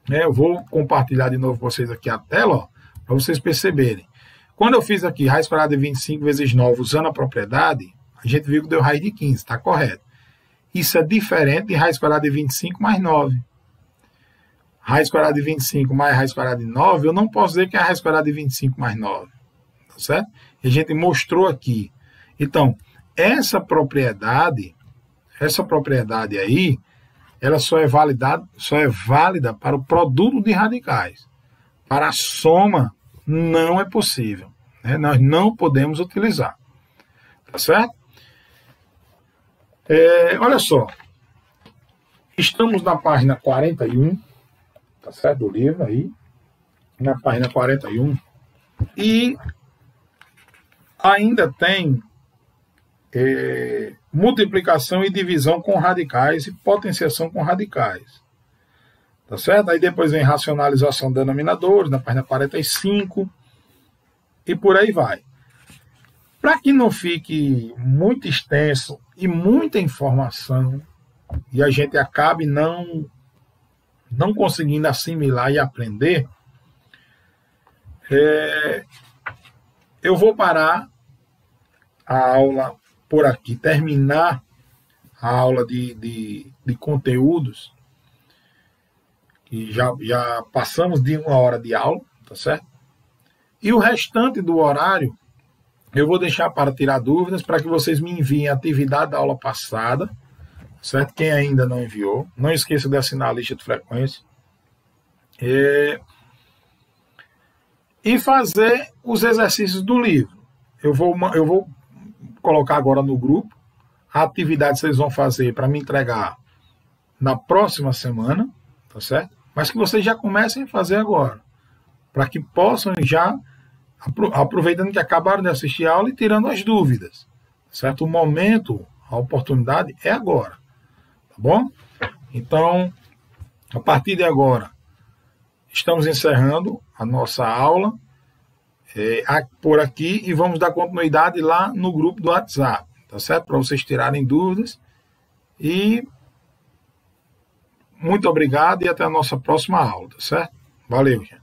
Eu vou compartilhar de novo com vocês aqui a tela, para vocês perceberem. Quando eu fiz aqui raiz quadrada de 25 vezes 9 usando a propriedade, a gente viu que deu raiz de 15, está correto. Isso é diferente de raiz quadrada de 25 mais 9. Raiz quadrada de 25 mais raiz quadrada de 9, eu não posso dizer que é a raiz quadrada de 25 mais 9. Tá certo? E a gente mostrou aqui. Então, essa propriedade aí, ela só é válida para o produto de radicais. Para a soma, não é possível. Né? Nós não podemos utilizar. Tá certo? Olha só. Estamos na página 41, tá certo? Do livro aí. Na página 41. E ainda tem multiplicação e divisão com radicais e potenciação com radicais. Tá certo? Aí depois vem racionalização de denominadores, na página 45, e por aí vai. Para que não fique muito extenso e muita informação, e a gente acabe não conseguindo assimilar e aprender, eu vou parar a aula por aqui, terminar a aula de conteúdos, que já passamos de 1 hora de aula, tá certo? E o restante do horário eu vou deixar para tirar dúvidas, para que vocês me enviem a atividade da aula passada, certo? Quem ainda não enviou, não esqueça de assinar a lista de frequência. E fazer os exercícios do livro. Eu vou colocar agora no grupo a atividade que vocês vão fazer para me entregar na próxima semana, tá certo? Mas que vocês já comecem a fazer agora, para que possam já, aproveitando que acabaram de assistir a aula e tirando as dúvidas, certo? O momento, a oportunidade é agora, tá bom? Então, a partir de agora, estamos encerrando a nossa aula por aqui e vamos dar continuidade lá no grupo do WhatsApp, tá certo? Para vocês tirarem dúvidas. E muito obrigado e até a nossa próxima aula, tá certo? Valeu, gente.